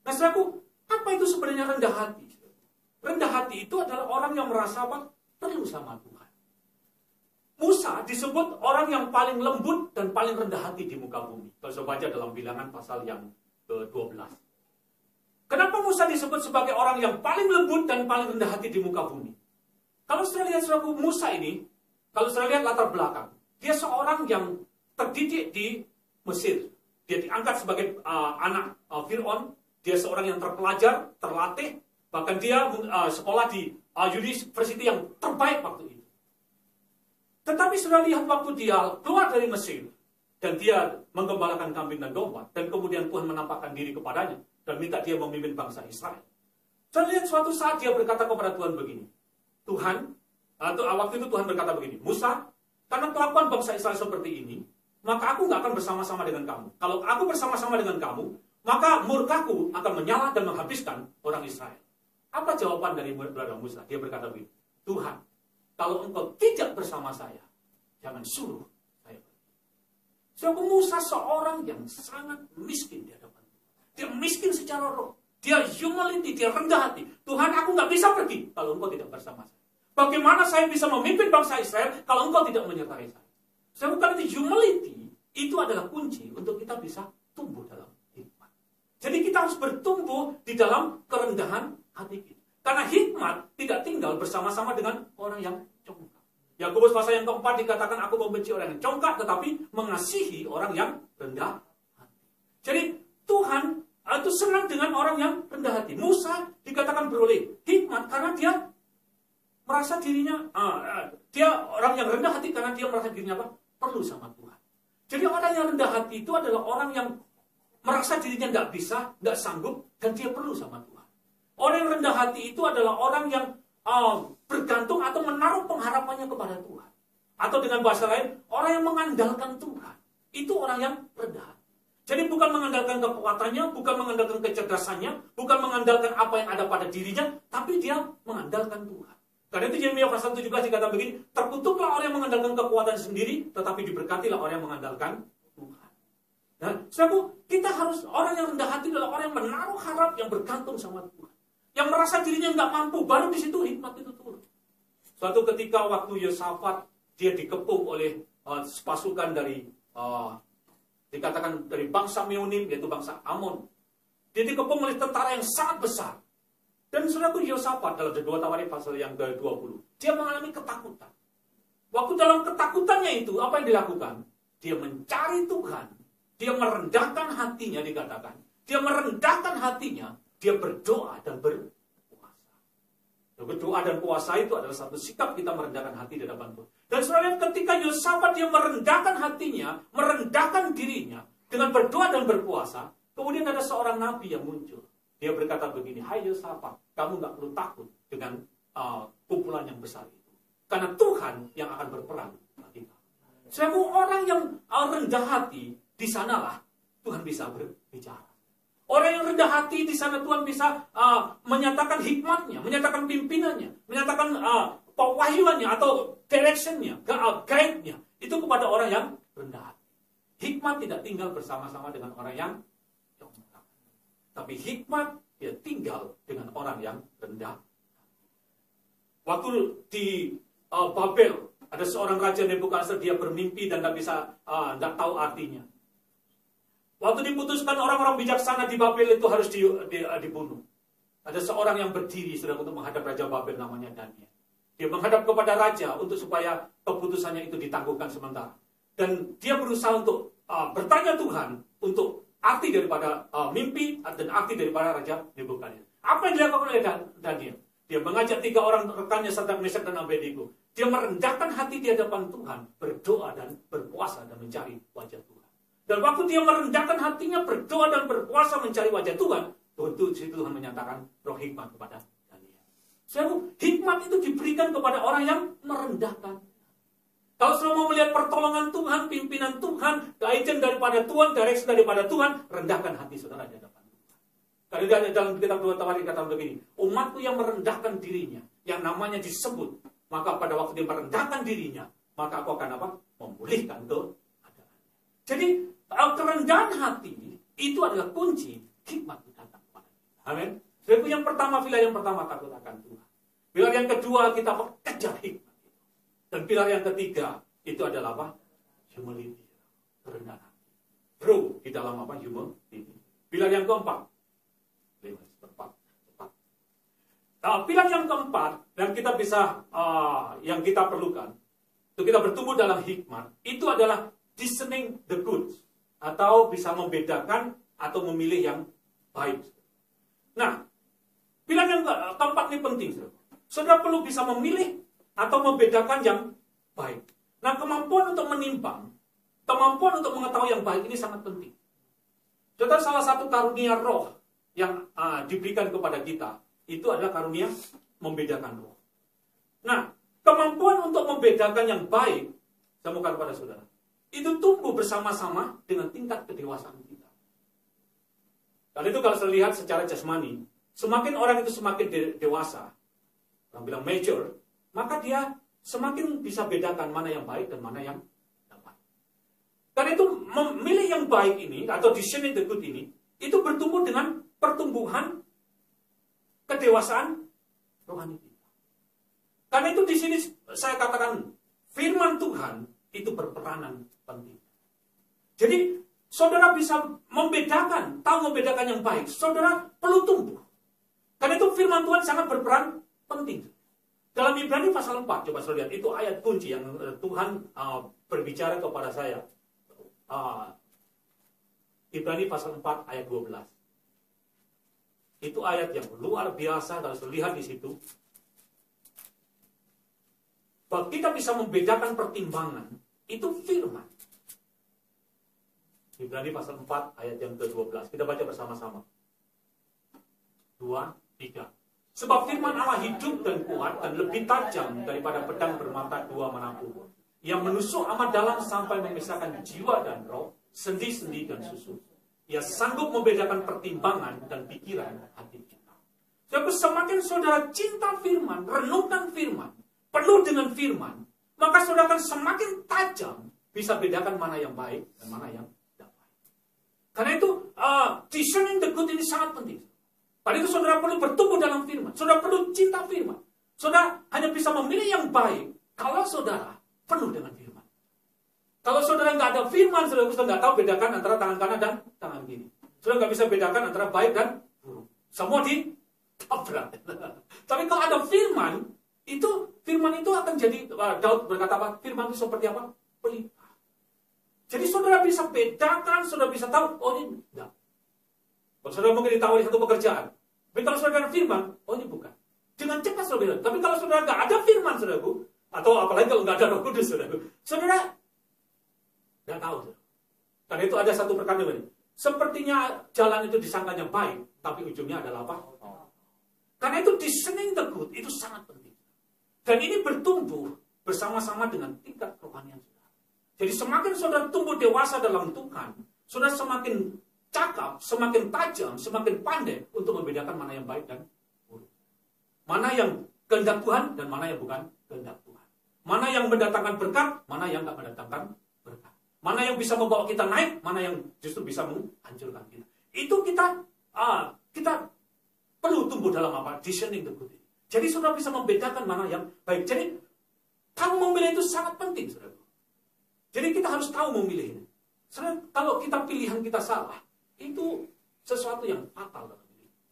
Nah, saudaraku, apa itu sebenarnya rendah hati? Rendah hati itu adalah orang yang merasa apa? Perlu sama Tuhan. Musa disebut orang yang paling lembut dan paling rendah hati di muka bumi. Kalau saya baca dalam Bilangan pasal yang ke-12. Kenapa Musa disebut sebagai orang yang paling lembut dan paling rendah hati di muka bumi? Kalau saya lihat saudaraku, Musa ini, kalau saya lihat latar belakang, dia seorang yang terdidik di Mesir. Dia diangkat sebagai anak Fir'aun. Dia seorang yang terpelajar, terlatih, bahkan dia sekolah di university yang terbaik waktu itu. Tetapi sudah lihat waktu dia keluar dari Mesir, dan dia menggembalakan kambing dan domba, dan kemudian Tuhan menampakkan diri kepadanya, dan minta dia memimpin bangsa Israel. Saya lihat suatu saat dia berkata kepada Tuhan begini, Tuhan, waktu itu Tuhan berkata begini, Musa, karena kelakuan bangsa Israel seperti ini, maka aku nggak akan bersama-sama dengan kamu. Kalau aku bersama-sama dengan kamu, maka murkaku akan menyala dan menghabiskan orang Israel. Apa jawaban dari brother Musa? Dia berkata begini, Tuhan, kalau engkau tidak bersama saya, jangan suruh saya pergi. Sebab Musa seorang yang sangat miskin di hadapan Tuhan. Dia miskin secara roh. Dia humility, dia rendah hati. Tuhan, aku nggak bisa pergi kalau engkau tidak bersama saya. Bagaimana saya bisa memimpin bangsa Israel kalau engkau tidak menyertai saya? Sebab karena humility itu adalah kunci untuk kita bisa tumbuh dalam hikmat. Jadi kita harus bertumbuh di dalam kerendahan hati kita. Karena hikmat tidak tinggal bersama-sama dengan orang yang congkak. Yakobus pasal yang keempat dikatakan, aku membenci orang yang congkak, tetapi mengasihi orang yang rendah hati. Jadi Tuhan itu senang dengan orang yang rendah hati. Musa dikatakan beroleh hikmat karena dia merasa dirinya, dia orang yang rendah hati karena dia merasa dirinya apa? Perlu sama Tuhan. Jadi orang yang rendah hati itu adalah orang yang merasa dirinya tidak bisa, tidak sanggup, dan dia perlu sama Tuhan. Orang yang rendah hati itu adalah orang yang bergantung atau menaruh pengharapannya kepada Tuhan. Atau dengan bahasa lain, orang yang mengandalkan Tuhan. Itu orang yang rendah hati. Jadi bukan mengandalkan kekuatannya, bukan mengandalkan kecerdasannya, bukan mengandalkan apa yang ada pada dirinya, tapi dia mengandalkan Tuhan. Karena itu Yeremia pasal 17 dikatakan begini, terkutuklah orang yang mengandalkan kekuatan sendiri, tetapi diberkatilah orang yang mengandalkan Tuhan. Nah, saudaraku, kita harus, orang yang rendah hati adalah orang yang menaruh harap, yang bergantung sama Tuhan. Yang merasa dirinya nggak mampu, baru di situ hikmat itu turun. Suatu ketika waktu Yosafat, dia dikepung oleh pasukan dari, dikatakan dari bangsa Meonim, yaitu bangsa Amon. Dia dikepung oleh tentara yang sangat besar. Dan saudaraku Yosafat dalam 2 Tawarikh pasal yang ke-20, dia mengalami ketakutan. Waktu dalam ketakutannya itu, apa yang dilakukan? Dia mencari Tuhan. Dia merendahkan hatinya, dikatakan. Dia merendahkan hatinya, dia berdoa dan berpuasa. Berdoa dan puasa itu adalah satu sikap kita merendahkan hati di hadapan Tuhan. Dan saudara, ketika Yosafat dia merendahkan hatinya, merendahkan dirinya, dengan berdoa dan berpuasa, kemudian ada seorang nabi yang muncul. Dia berkata begini, hai Yosafat, kamu nggak perlu takut dengan kumpulan yang besar itu. Karena Tuhan yang akan berperang bagi kamu. Semua orang yang rendah hati, di sanalah Tuhan bisa berbicara. Orang yang rendah hati, di sana Tuhan bisa menyatakan hikmatnya, menyatakan pimpinannya, menyatakan pewahyuannya atau directionnya, guide-nya. Itu kepada orang yang rendah hati. Hikmat tidak tinggal bersama-sama dengan orang yang congkak. Tapi hikmat dia tinggal dengan orang yang rendah. Waktu di Babel ada seorang raja Nebukadnezar, dia bermimpi dan tidak tahu artinya. Waktu diputuskan orang-orang bijaksana di Babel itu harus dibunuh. Ada seorang yang berdiri sudah untuk menghadap Raja Babel, namanya Daniel. Dia menghadap kepada raja untuk supaya keputusannya itu ditangguhkan sementara. Dan dia berusaha untuk bertanya Tuhan untuk arti daripada mimpi dan arti daripada Raja Nebukadnezar. Apa yang dilakukan oleh Daniel? Dia mengajak 3 orang rekannya, Sadrak, Mesyak, dan Abednego. Dia merendahkan hati di hadapan Tuhan, berdoa dan berpuasa dan mencari wajah Tuhan. Dan waktu dia merendahkan hatinya, berdoa dan berpuasa mencari wajah Tuhan, Tuhan menyatakan roh hikmat kepada Daniel. Hikmat itu diberikan kepada orang yang merendahkan. Kalau saudara mau melihat pertolongan Tuhan, pimpinan Tuhan, guidance daripada Tuhan, direction daripada Tuhan, rendahkan hati saudara di hadapan Tuhan. Karena dalam kitab 2 Tawarikh dikatakan begini, umatku yang merendahkan dirinya, yang namanya disebut, maka pada waktu dia merendahkan dirinya, maka aku akan apa? Memulihkan keadaan. Jadi kerendahan hati itu adalah kunci hikmat datang kepada kita. Amin. Jadi yang pertama, pilar yang pertama, takut akan Tuhan. Pilar yang kedua, kita kejar hikmat. Dan pilar yang ketiga itu adalah apa? Humility, kerendahan hati. Grow di dalam apa? Humility. Pilihan yang keempat. Pilihan yang keempat dan kita bisa yang kita perlukan untuk kita bertumbuh dalam hikmat itu adalah discerning the good, atau bisa membedakan atau memilih yang baik. Nah, pilihan yang keempat ini penting. Saudara perlu bisa memilih atau membedakan yang baik. Nah, kemampuan untuk menimbang, kemampuan untuk mengetahui yang baik ini sangat penting. Saudara, salah satu karunia roh yang diberikan kepada kita itu adalah karunia membedakan roh. Nah, kemampuan untuk membedakan yang baik, saya mau kepada saudara, itu tumbuh bersama-sama dengan tingkat kedewasaan kita. Karena itu kalau saya lihat secara jasmani, semakin orang itu semakin dewasa, orang bilang mature, maka dia semakin bisa bedakan mana yang baik dan mana yang tidak baik. Karena itu memilih yang baik ini, atau discerning the good ini, itu bertumbuh dengan pertumbuhan kedewasaan rohani kita. Karena itu di sini saya katakan firman Tuhan itu berperanan penting. Jadi saudara bisa membedakan, tahu membedakan yang baik. Saudara perlu tumbuh. Karena itu firman Tuhan sangat berperan penting. Dalam Ibrani pasal 4, coba saudara lihat, itu ayat kunci yang Tuhan berbicara kepada saya. Ibrani pasal 4 ayat 12. Itu ayat yang luar biasa kalau saudara lihat di situ. Bahwa kita bisa membedakan pertimbangan, itu firman. Ibrani pasal 4 ayat yang ke-12. Kita baca bersama-sama. 2, 3. Sebab firman Allah hidup dan kuat dan lebih tajam daripada pedang bermata dua manapun, yang menusuk amat dalam sampai memisahkan jiwa dan roh, sendi-sendi dan susu. Ia sanggup membedakan pertimbangan dan pikiran hati kita. Jadi semakin saudara cinta firman, renungkan firman, penuh dengan firman, maka saudara akan semakin tajam bisa bedakan mana yang baik dan mana yang tidak baik. Karena itu discerning the good ini sangat penting. Pada itu saudara perlu bertumbuh dalam firman. Saudara perlu cinta firman. Saudara hanya bisa memilih yang baik kalau saudara penuh dengan firman. Kalau saudara nggak ada firman, saudara nggak tahu bedakan antara tangan kanan dan tangan kiri. Saudara nggak bisa bedakan antara baik dan buruk. Semua ditabrak. Tapi kalau ada firman itu akan jadi, Daud berkata apa? Firman itu seperti apa? Pelita. Jadi saudara bisa bedakan, saudara bisa tahu, oh ini enggak. Kalau saudara mungkin ditawari satu pekerjaan, tapi kalau saudara ada firman, oh ini bukan. Dengan cepat saudara bilang. Tapi kalau saudara nggak ada firman, saudaraku, atau apalagi kalau nggak ada Roh Kudus, saudara nggak tahu. Karena itu ada satu perkara ini. Sepertinya jalan itu disangkanya baik, tapi ujungnya adalah apa? Karena itu discerning the good itu sangat penting. Dan ini bertumbuh bersama-sama dengan tingkat kerohanian saudara. Jadi semakin saudara tumbuh dewasa dalam Tuhan, saudara semakin cakap, semakin tajam, semakin pandai untuk membedakan mana yang baik dan buruk. Mana yang kehendak Tuhan dan mana yang bukan kehendak Tuhan. Mana yang mendatangkan berkat, mana yang tidak mendatangkan berkat. Mana yang bisa membawa kita naik, mana yang justru bisa menghancurkan kita. Itu kita perlu tumbuh dalam apa? Discerning the good. Jadi saudara bisa membedakan mana yang baik. Jadi tahu memilih itu sangat penting, saudara. Jadi kita harus tahu memilih ini. Saudara, kalau kita pilihan kita salah, itu sesuatu yang fatal dalam diri kita.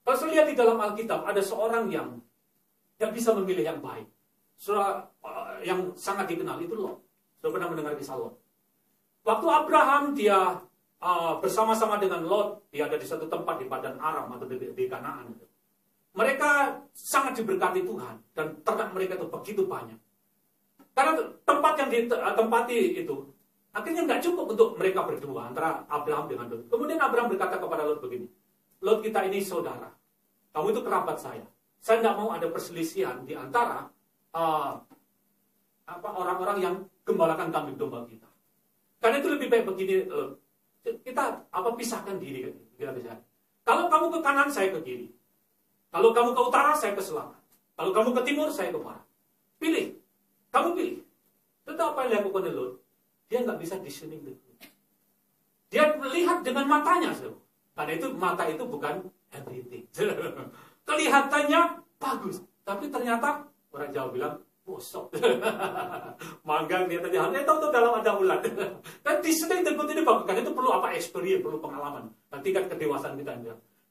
Kalau saya lihat di dalam Alkitab, ada seorang yang bisa memilih yang baik. Saudara, yang sangat dikenal itu Lot. Saudara pernah mendengar kisah Lot. Waktu Abraham dia bersama-sama dengan Lot, dia ada di satu tempat di Padan Aram atau di Kanaan. Mereka sangat diberkati Tuhan dan ternak mereka itu begitu banyak. Karena tempat yang ditempati itu akhirnya nggak cukup untuk mereka berdua antara Abraham dengan Lot. Kemudian Abraham berkata kepada Lot begini, Lot, kita ini saudara, kamu itu kerabat saya. Saya tidak mau ada perselisihan di antara orang-orang yang gembalakan kambing domba kita. Karena itu lebih baik begini, Lot, kita pisahkan diri. Kalau kamu ke kanan, saya ke kiri. Kalau kamu ke utara, saya ke selatan. Kalau kamu ke timur, saya ke barat. Pilih. Kamu pilih. Tetapi apa yang dilakukan Lot? Dia nggak bisa discerning the good. Dia melihat dengan matanya. Karena itu mata itu bukan everything. Kelihatannya bagus. Tapi ternyata orang Jawa bilang Bosok. Manggang dia tadi, dia tahu dalam ada ulat. Dan dissenting the good ini bagus, karena itu perlu experience, perlu pengalaman dan tingkat kedewasaan kita.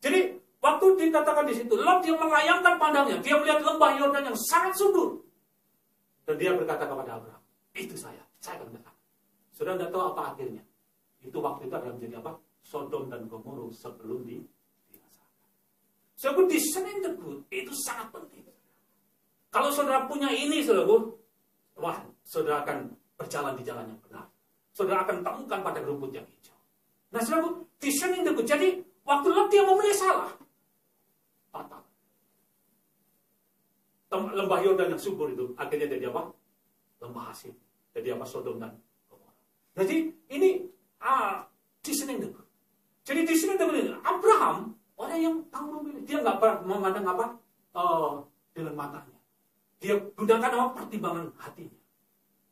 Jadi waktu dikatakan di situ, Lot dia melayangkan pandangnya, dia melihat lembah Yordan yang sangat subur, dan dia berkata kepada Abraham, itu saya akan datang. Sudah tidak tahu apa akhirnya. Itu waktu itu adalah menjadi apa? Sodom dan Gomora sebelum dirasakan. So, discerning the good itu sangat penting. Kalau saudara punya ini, saudaraku, wah, saudara akan berjalan di jalan yang benar. Saudara akan temukan pada rumput yang hijau. Nah, saudaraku, discerning the good. Jadi, waktu Lot dia memilih salah, fatal. Lembah Yordan yang subur itu akhirnya jadi apa? Lembah Asin. Jadi apa? Sodom dan Gomora. Jadi ini discerning the good. Jadi discerning the good. Abraham orang yang tahu memilih. Dia nggak memandang apa dengan matanya. Dia gunakan apa? Pertimbangan hatinya.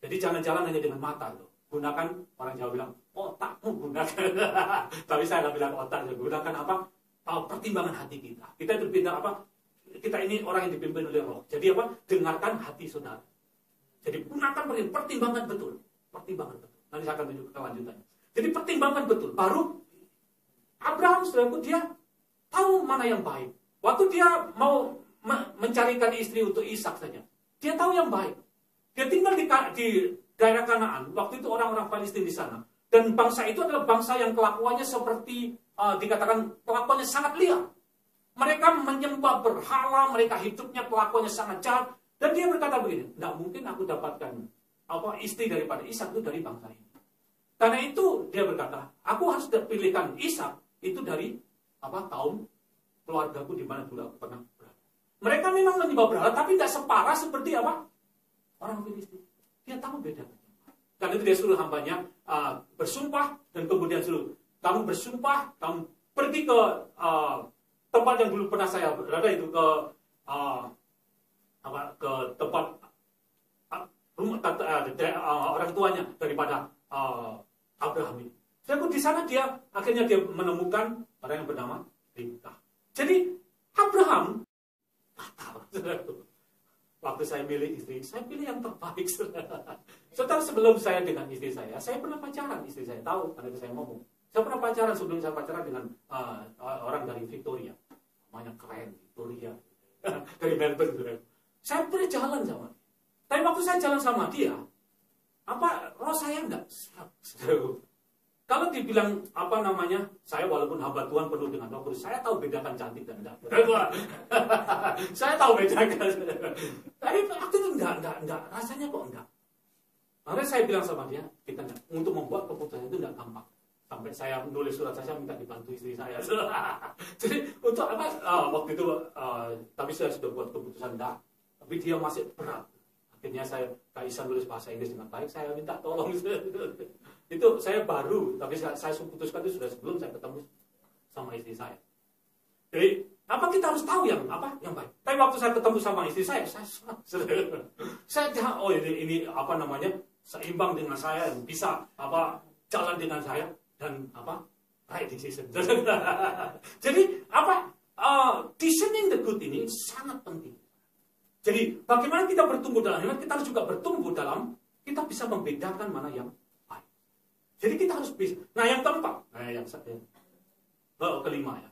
Jadi jangan jalan hanya dengan mata loh. Gunakan, orang Jawa bilang otakmu gunakan. Tapi saya nggak bilang otak. Gunakan apa? Pertimbangan hati kita. Kita itu bilang apa? Kita ini orang yang dipimpin oleh Roh. Jadi apa? Dengarkan hati saudara. Jadi gunakan pertimbangan betul. Pertimbangan betul. Nanti saya akan tunjuk kelanjutannya. Jadi pertimbangan betul. Baru Abraham, saudaraku, dia tahu mana yang baik. Waktu dia mau mencarikan istri untuk Ishak saja, dia tahu yang baik. Dia tinggal di daerah Kanaan. Waktu itu orang-orang Palestina di sana. Dan bangsa itu adalah bangsa yang kelakuannya seperti dikatakan kelakuannya sangat liar. Mereka menyembah berhala, mereka hidupnya kelakuannya sangat jahat. Dan dia berkata begini, tidak mungkin aku dapatkan istri daripada Ishak itu dari bangsa ini. Karena itu dia berkata, aku harus pilihkan Ishak itu dari kaum keluargaku di mana dulu aku pernah berada. Mereka memang menyembah berhala, tapi tidak separah seperti orang Filistin. Dia tahu beda. Karena itu dia suruh hambanya bersumpah, dan kemudian suruh kamu bersumpah, kamu pergi ke tempat yang dulu pernah saya berada itu ke tempat rumah orang tuanya daripada Abraham ini. Jadi di sana akhirnya dia menemukan orang yang bernama Ribka. Jadi Abraham waktu saya milih istri, saya pilih yang terbaik. Setelah sebelum saya dengan istri saya pernah pacaran istri saya tahu, karena itu saya ngomong. Saya pernah pacaran sebelum saya pacaran dengan orang dari Victoria, namanya keren Victoria, dari Melbourne. Saya pernah jalan sama dia. Tapi waktu saya jalan sama dia, roh saya enggak. Kalau dibilang saya walaupun hamba Tuhan penuh dengan Roh Kudus, saya tahu bedakan cantik dan enggak. Saya tahu bedakan. Tapi waktu itu enggak, rasanya kok enggak. Makanya saya bilang sama dia, kita enggak, untuk membuat keputusan itu enggak gampang. Sampai saya menulis surat saya minta dibantu istri saya. Jadi untuk waktu itu, tapi saya sudah buat keputusan enggak. Tapi dia masih berat. Akhirnya saya Kaisan tulis bahasa Inggris dengan baik, saya minta tolong. Itu saya baru, tapi saya putuskan itu sudah sebelum saya ketemu sama istri saya. Jadi kita harus tahu yang baik. Tapi waktu saya ketemu sama istri saya ini seimbang dengan saya, bisa jalan dengan saya dan right decision. Jadi discerning the good ini sangat penting. Jadi bagaimana kita bertumbuh dalam iman, kita harus juga bertumbuh dalam kita bisa membedakan mana yang baik. Jadi kita harus bisa. Nah yang keempat, kelima ya.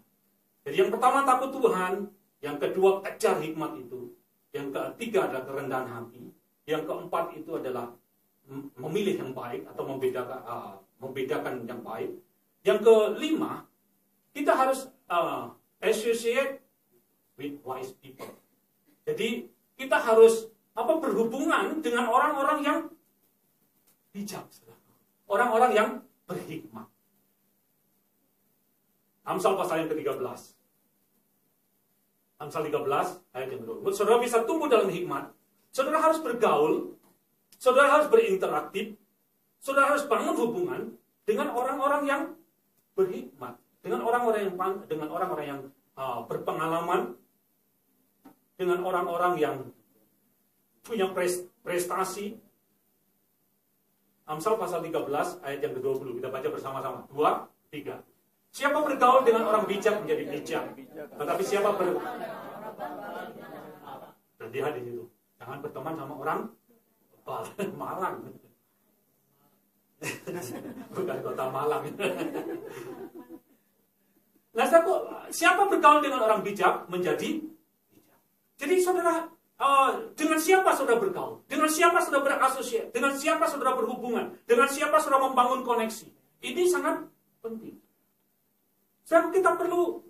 Jadi yang pertama takut Tuhan, yang kedua kejar hikmat itu, yang ketiga adalah kerendahan hati, yang keempat itu adalah memilih yang baik atau membedakan yang baik. Yang kelima, kita harus associate with wise people. Jadi kita harus berhubungan dengan orang-orang yang bijak, orang-orang yang berhikmat. Amsal pasal yang ke-13. Amsal 13 ayat yang kedua. Saudara bisa tumbuh dalam hikmat. Saudara harus bergaul. Saudara harus berinteraktif. Saudara harus bangun hubungan dengan orang-orang yang berhikmat, dengan orang-orang yang berpengalaman, dengan orang-orang yang punya prestasi. Amsal pasal 13 ayat yang ke-20. Kita baca bersama-sama. 2, 3. Siapa bergaul dengan orang bijak menjadi bijak. Tetapi siapa dan dia di situ. Jangan berteman sama orang Malang. Bukan kota Malang. Nah, siapa bergaul dengan orang bijak menjadi bijak. Jadi saudara, dengan siapa saudara bergaul? Dengan siapa saudara berasosiasi? Dengan siapa saudara berhubungan? Dengan siapa saudara membangun koneksi? Ini sangat penting. Saudara, kita perlu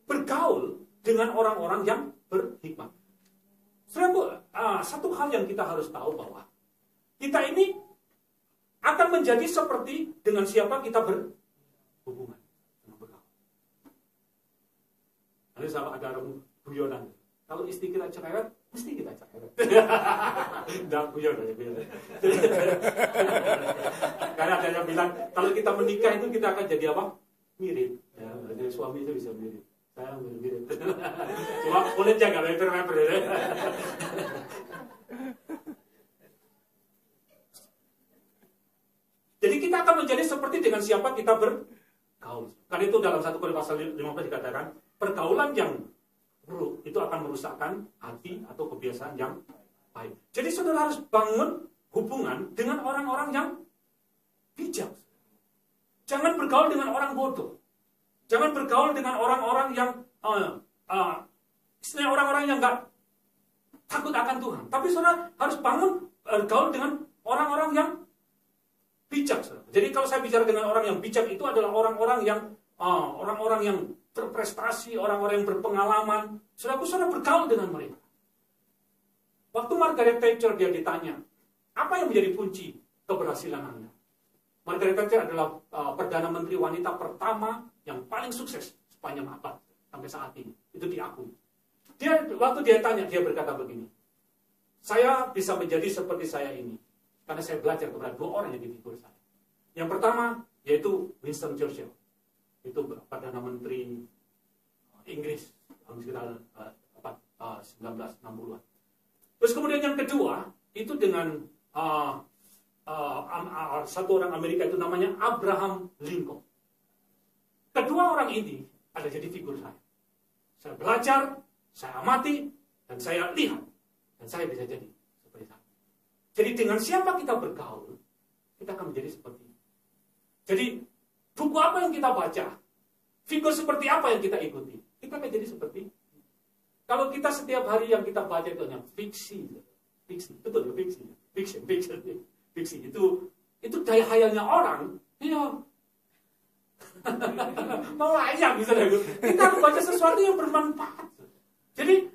bergaul dengan orang-orang yang berhikmat. Saudara, satu hal yang kita harus tahu bahwa kita ini akan menjadi seperti dengan siapa kita berhubungan. Nanti sama ada guyonan. Kalau istri kita cerewet, mesti kita cerewet. Tidak guyon aja. Karena ada yang bilang, kalau kita menikah itu kita akan jadi apa? Mirip. Ya, jadi suami itu bisa mirip. Saya mirip. Cuma kulitnya nggak leper-leper. Jadi kita akan menjadi seperti dengan siapa kita bergaul. Karena itu dalam 1 Korintus pasal 15 dikatakan, pergaulan yang buruk itu akan merusakkan hati atau kebiasaan yang baik. Jadi saudara harus bangun hubungan dengan orang-orang yang bijak. Jangan bergaul dengan orang bodoh. Jangan bergaul dengan orang-orang yang istilahnya orang-orang yang nggak takut akan Tuhan. Tapi saudara harus bangun bergaul dengan orang-orang yang bijak. Saudara. Jadi kalau saya bicara dengan orang yang bijak itu adalah orang-orang yang berprestasi, orang-orang yang berpengalaman. Saudara bergaul dengan mereka. Waktu Margaret Thatcher dia ditanya, apa yang menjadi kunci keberhasilan Anda? Margaret Thatcher adalah Perdana Menteri wanita pertama yang paling sukses sepanjang abad sampai saat ini. Itu diakui. Waktu dia tanya, dia berkata begini, saya bisa menjadi seperti saya ini karena saya belajar kepada 2 orang yang di figur saya. Yang pertama yaitu Winston Churchill. Itu Perdana Menteri Inggris tahun sekitar 1960-an. Terus kemudian yang kedua itu dengan satu orang Amerika itu namanya Abraham Lincoln. Kedua orang ini ada jadi figur saya. Saya belajar, saya amati, dan saya lihat, dan saya bisa jadi seperti saya. Jadi dengan siapa kita bergaul, kita akan menjadi seperti itu. Jadi buku apa yang kita baca, figur seperti apa yang kita ikuti, kita akan jadi seperti itu. Kalau kita setiap hari yang kita baca itu hanya fiksi, betul ya, fiksi itu daya hayalnya orang, ya mau aja bisa deh. Kita harus baca sesuatu yang bermanfaat. Jadi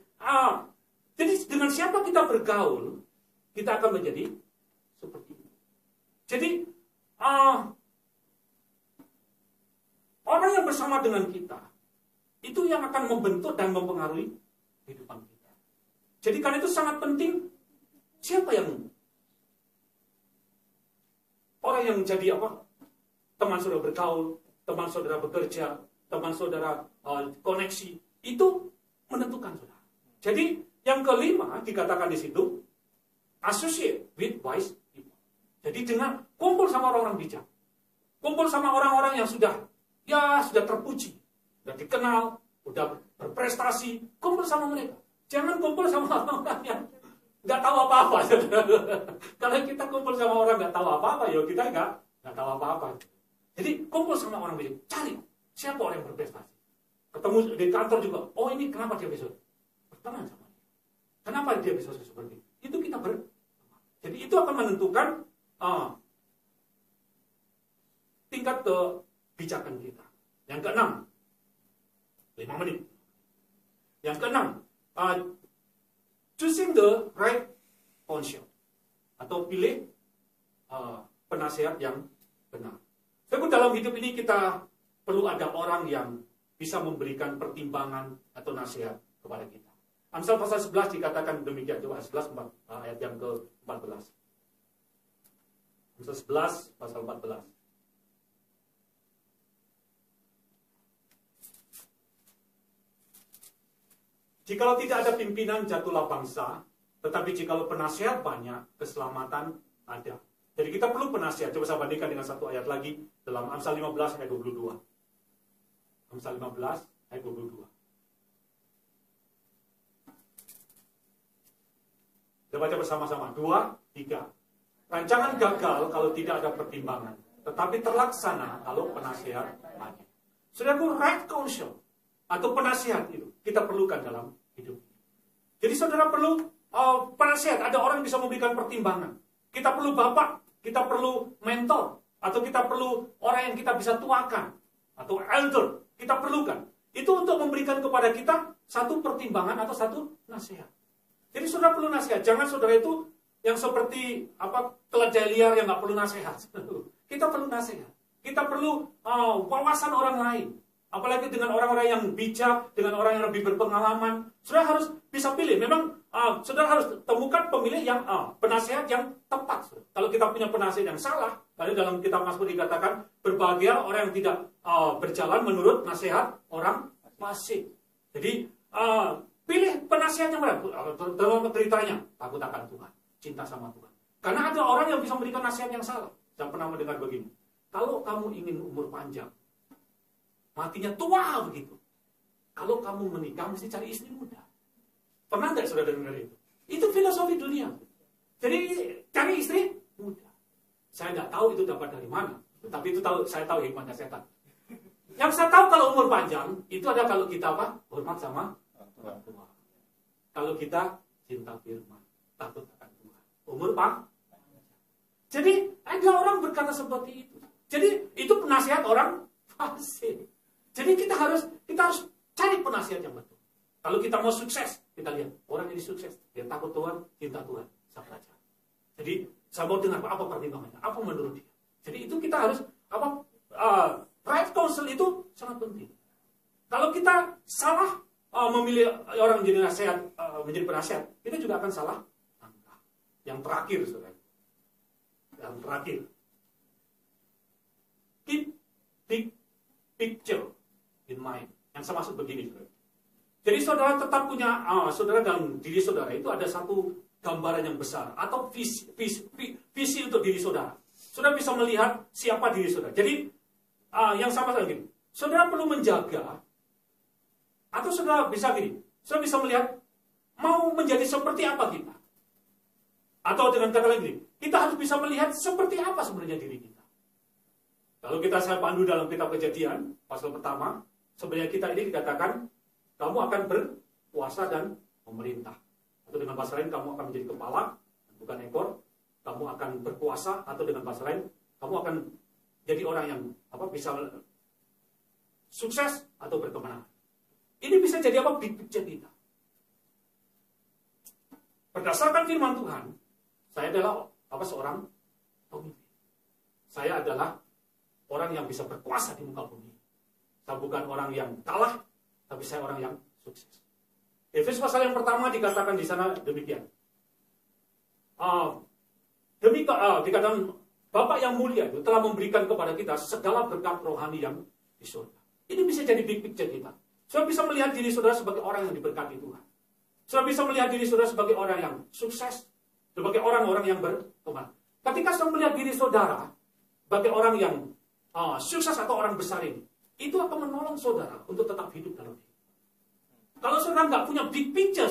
dengan siapa kita bergaul, kita akan menjadi seperti itu. Jadi orang yang bersama dengan kita itu yang akan membentuk dan mempengaruhi kehidupan kita. Jadi karena itu sangat penting siapa yang orang yang menjadi teman saudara bergaul, teman saudara bekerja, teman saudara koneksi, itu menentukan saudara. Jadi yang kelima dikatakan di situ, associate with wise people. Jadi dengan kumpul sama orang-orang bijak, kumpul sama orang-orang yang sudah terpuji, sudah dikenal, sudah berprestasi, kumpul sama mereka. Jangan kumpul sama orang-orang yang nggak tahu apa-apa. Kalau kita kumpul sama orang nggak tahu apa-apa, ya kita nggak tahu apa-apa. Jadi kumpul sama orang bijak, cari siapa orang yang berprestasi. Ketemu di kantor juga, oh ini kenapa dia bisa berteman sama dia? Kenapa dia bisa seperti itu? Itu kita Jadi itu akan menentukan tingkat kebijakan kita. Yang keenam, 5 menit. Yang keenam, choosing the right counsel, atau pilih penasihat yang benar. Tapi dalam hidup ini kita perlu ada orang yang bisa memberikan pertimbangan atau nasihat kepada kita. Amsal pasal 11 dikatakan demikian. Coba 11 ayat yang ke-14. Amsal 11 pasal 14. Jikalau tidak ada pimpinan, jatuhlah bangsa. Tetapi jikalau penasihat banyak, keselamatan ada. Jadi kita perlu penasihat. Coba saya bandingkan dengan satu ayat lagi dalam Amsal 15 ayat 22. Amsal 15 ayat 22. Kita baca bersama-sama. 2, 3. Rancangan gagal kalau tidak ada pertimbangan, tetapi terlaksana kalau penasihat banyak. Saudaraku, right counsel atau penasihat itu kita perlukan dalam hidup. Jadi saudara perlu penasihat, ada orang yang bisa memberikan pertimbangan. Kita perlu bapak, kita perlu mentor, atau kita perlu orang yang kita bisa tuakan, atau elder, kita perlukan. Itu untuk memberikan kepada kita satu pertimbangan atau satu nasihat. Jadi saudara perlu nasihat. Jangan saudara itu yang seperti keledai liar yang nggak perlu nasihat. Kita perlu nasihat. Kita perlu wawasan orang lain. Apalagi dengan orang-orang yang bijak, dengan orang yang lebih berpengalaman. Saudara harus bisa pilih. Memang saudara harus temukan pemilih yang penasihat yang tepat. Kalau kita punya penasihat yang salah, lalu dalam kitab Mazmur dikatakan berbahagia orang yang tidak berjalan menurut nasihat orang fasik. Jadi pilih penasihat yang benar. Dalam ceritanya takut akan Tuhan, cinta sama Tuhan. Karena ada orang yang bisa memberikan nasihat yang salah. Saya pernah mendengar begini. Kalau kamu ingin umur panjang, matinya tua begitu. Kalau kamu menikah, mesti cari istri muda. Pernah nggak saudara dengar itu? Itu filosofi dunia. Jadi cari istri muda. Saya nggak tahu itu dapat dari mana. Tapi itu saya tahu hikmahnya setan. Yang saya tahu kalau umur panjang, itu ada kalau kita hormat sama orang tua. Kalau kita cinta firman, takut akan Tuhan. Umur panjang. Jadi ada orang berkata seperti itu. Jadi itu penasihat orang fasik. Jadi kita harus cari penasihat yang betul. Kalau kita mau sukses, kita lihat orang ini sukses, dia takut Tuhan, cinta Tuhan, saya baca. Jadi saya mau dengar apa pertimbangannya, apa menurut dia. Jadi itu kita harus right counsel itu sangat penting. Kalau kita salah memilih orang menjadi penasihat, kita juga akan salah langkah. Yang terakhir, saudara. Yang terakhir, keep big picture in mind. Yang saya maksud begini, saudara. Jadi saudara tetap punya, saudara dalam diri saudara itu ada satu gambaran yang besar atau visi untuk diri saudara. Saudara bisa melihat siapa diri saudara. Jadi yang sama lagi, saudara perlu menjaga, atau saudara bisa gini, saudara bisa melihat mau menjadi seperti apa kita. Atau dengan kata lain, kita harus bisa melihat seperti apa sebenarnya diri kita. Kalau saya pandu dalam kitab Kejadian, pasal pertama, sebenarnya kita ini dikatakan, kamu akan berkuasa dan memerintah. Atau dengan bahasa lain, kamu akan menjadi kepala, bukan ekor. Kamu akan berkuasa, atau dengan bahasa lain, kamu akan jadi orang yang bisa sukses atau berkemenangan. Ini bisa jadi big picture kita. Berdasarkan firman Tuhan, saya adalah seorang pemimpin. Saya adalah orang yang bisa berkuasa di muka bumi. Saya bukan orang yang kalah, tapi saya orang yang sukses. Efesus pasal yang pertama dikatakan di sana demikian. Dikatakan Bapa yang mulia itu telah memberikan kepada kita segala berkat rohani yang di surga. Ini bisa jadi big picture kita. Saudara bisa melihat diri saudara sebagai orang yang diberkati Tuhan. Saudara bisa melihat diri saudara sebagai orang yang sukses, sebagai orang-orang yang berkembang. Ketika saudara melihat diri saudara sebagai orang yang sukses atau orang besar ini, itu akan menolong saudara untuk tetap hidup dalam hidup. Kalau saudara nggak punya big picture,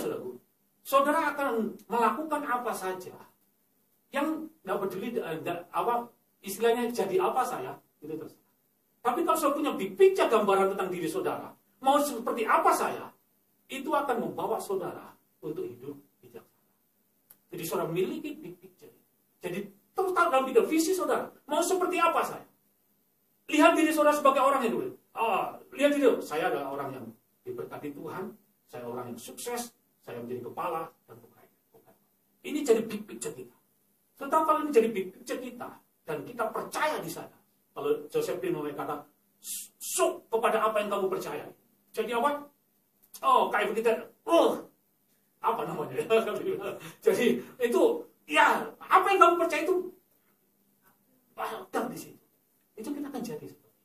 saudara akan melakukan apa saja yang nggak peduli istilahnya jadi apa saya, itu terserah. Tapi kalau saudara punya big picture gambaran tentang diri saudara, mau seperti apa saya, itu akan membawa saudara untuk hidup bijaksana. Jadi saudara memiliki big picture. Jadi terus dalam bidang visi saudara, mau seperti apa saya? Lihat diri saudara sebagai orang yang dulu. Lihat diri, saya adalah orang yang diberkati Tuhan, saya orang yang sukses, saya menjadi kepala dan bukan. Ini jadi big picture kita. Tetapi kalau ini jadi big picture kita dan kita percaya di sana, kalau Joseph Pino kata, sok kepada apa yang kamu percaya. Jadi apa? Kayak begitu. Apa namanya? Jadi itu, ya apa yang kamu percaya itu ada di situ. Itu kita akan jadi seperti itu.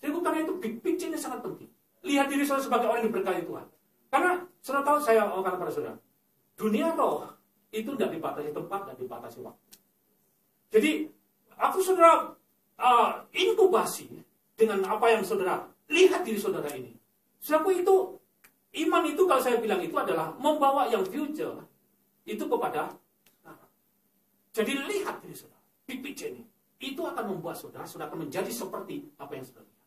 Jadi karena itu big picture-nya sangat penting. Lihat diri saudara sebagai orang yang diberkati Tuhan. Karena saudara tahu, saya kata pada saudara, dunia roh itu tidak dibatasi tempat dan dibatasi waktu. Jadi aku saudara inkubasi dengan apa yang saudara lihat diri saudara ini. Saudaraku itu, iman itu kalau saya bilang itu adalah membawa yang future itu kepada Jadi lihat ini saudara, big picture ini. Itu akan membuat saudara akan menjadi seperti apa yang saudara lihat.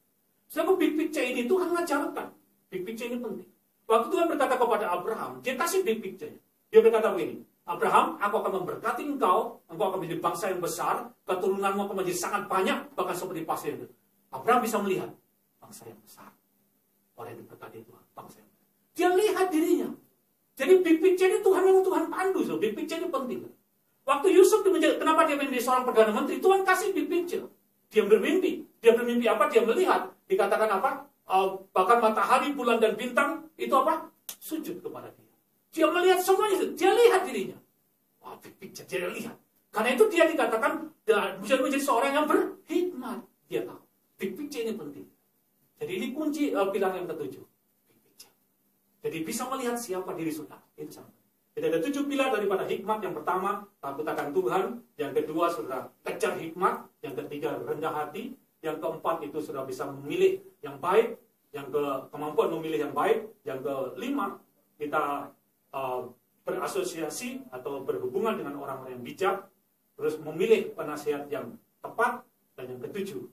Sebab big picture ini Tuhan mengajarkan. Big picture ini penting. Waktu Tuhan berkata kepada Abraham, dia kasih big picture. Dia berkata begini, Abraham, aku akan memberkati engkau akan menjadi bangsa yang besar, keturunanmu akan menjadi sangat banyak, bahkan seperti pasir itu. Abraham bisa melihat bangsa yang besar. Orang yang diberkati Tuhan, bangsa yang besar. Dia lihat dirinya. Jadi big picture ini Tuhan memang Tuhan pandu. So. Big picture ini penting. Waktu Yusuf, kenapa dia menjadi seorang Perdana Menteri? Tuhan kasih big picture. Dia bermimpi. Dia bermimpi apa? Dia melihat. Dikatakan apa? Bahkan matahari, bulan, dan bintang, itu apa? Sujud kepada dia. Dia melihat semuanya itu. Dia lihat dirinya. Wah, big picture. Dia lihat. Karena itu dia dikatakan menjadi seorang yang berhikmat. Dia tahu. Big picture ini penting. Jadi ini kunci pilar yang ketujuh. Big picture. Jadi bisa melihat siapa diri saudara. Itu sama. Jadi ada 7 pilar daripada hikmat. Yang pertama, takut akan Tuhan. Yang kedua, saudara kejar hikmat. Yang ketiga, rendah hati. Yang keempat, itu saudara bisa memilih yang baik. Yang kemampuan memilih yang baik. Yang kelima, kita berasosiasi atau berhubungan dengan orang-orang yang bijak. Terus memilih penasihat yang tepat. Dan yang ketujuh,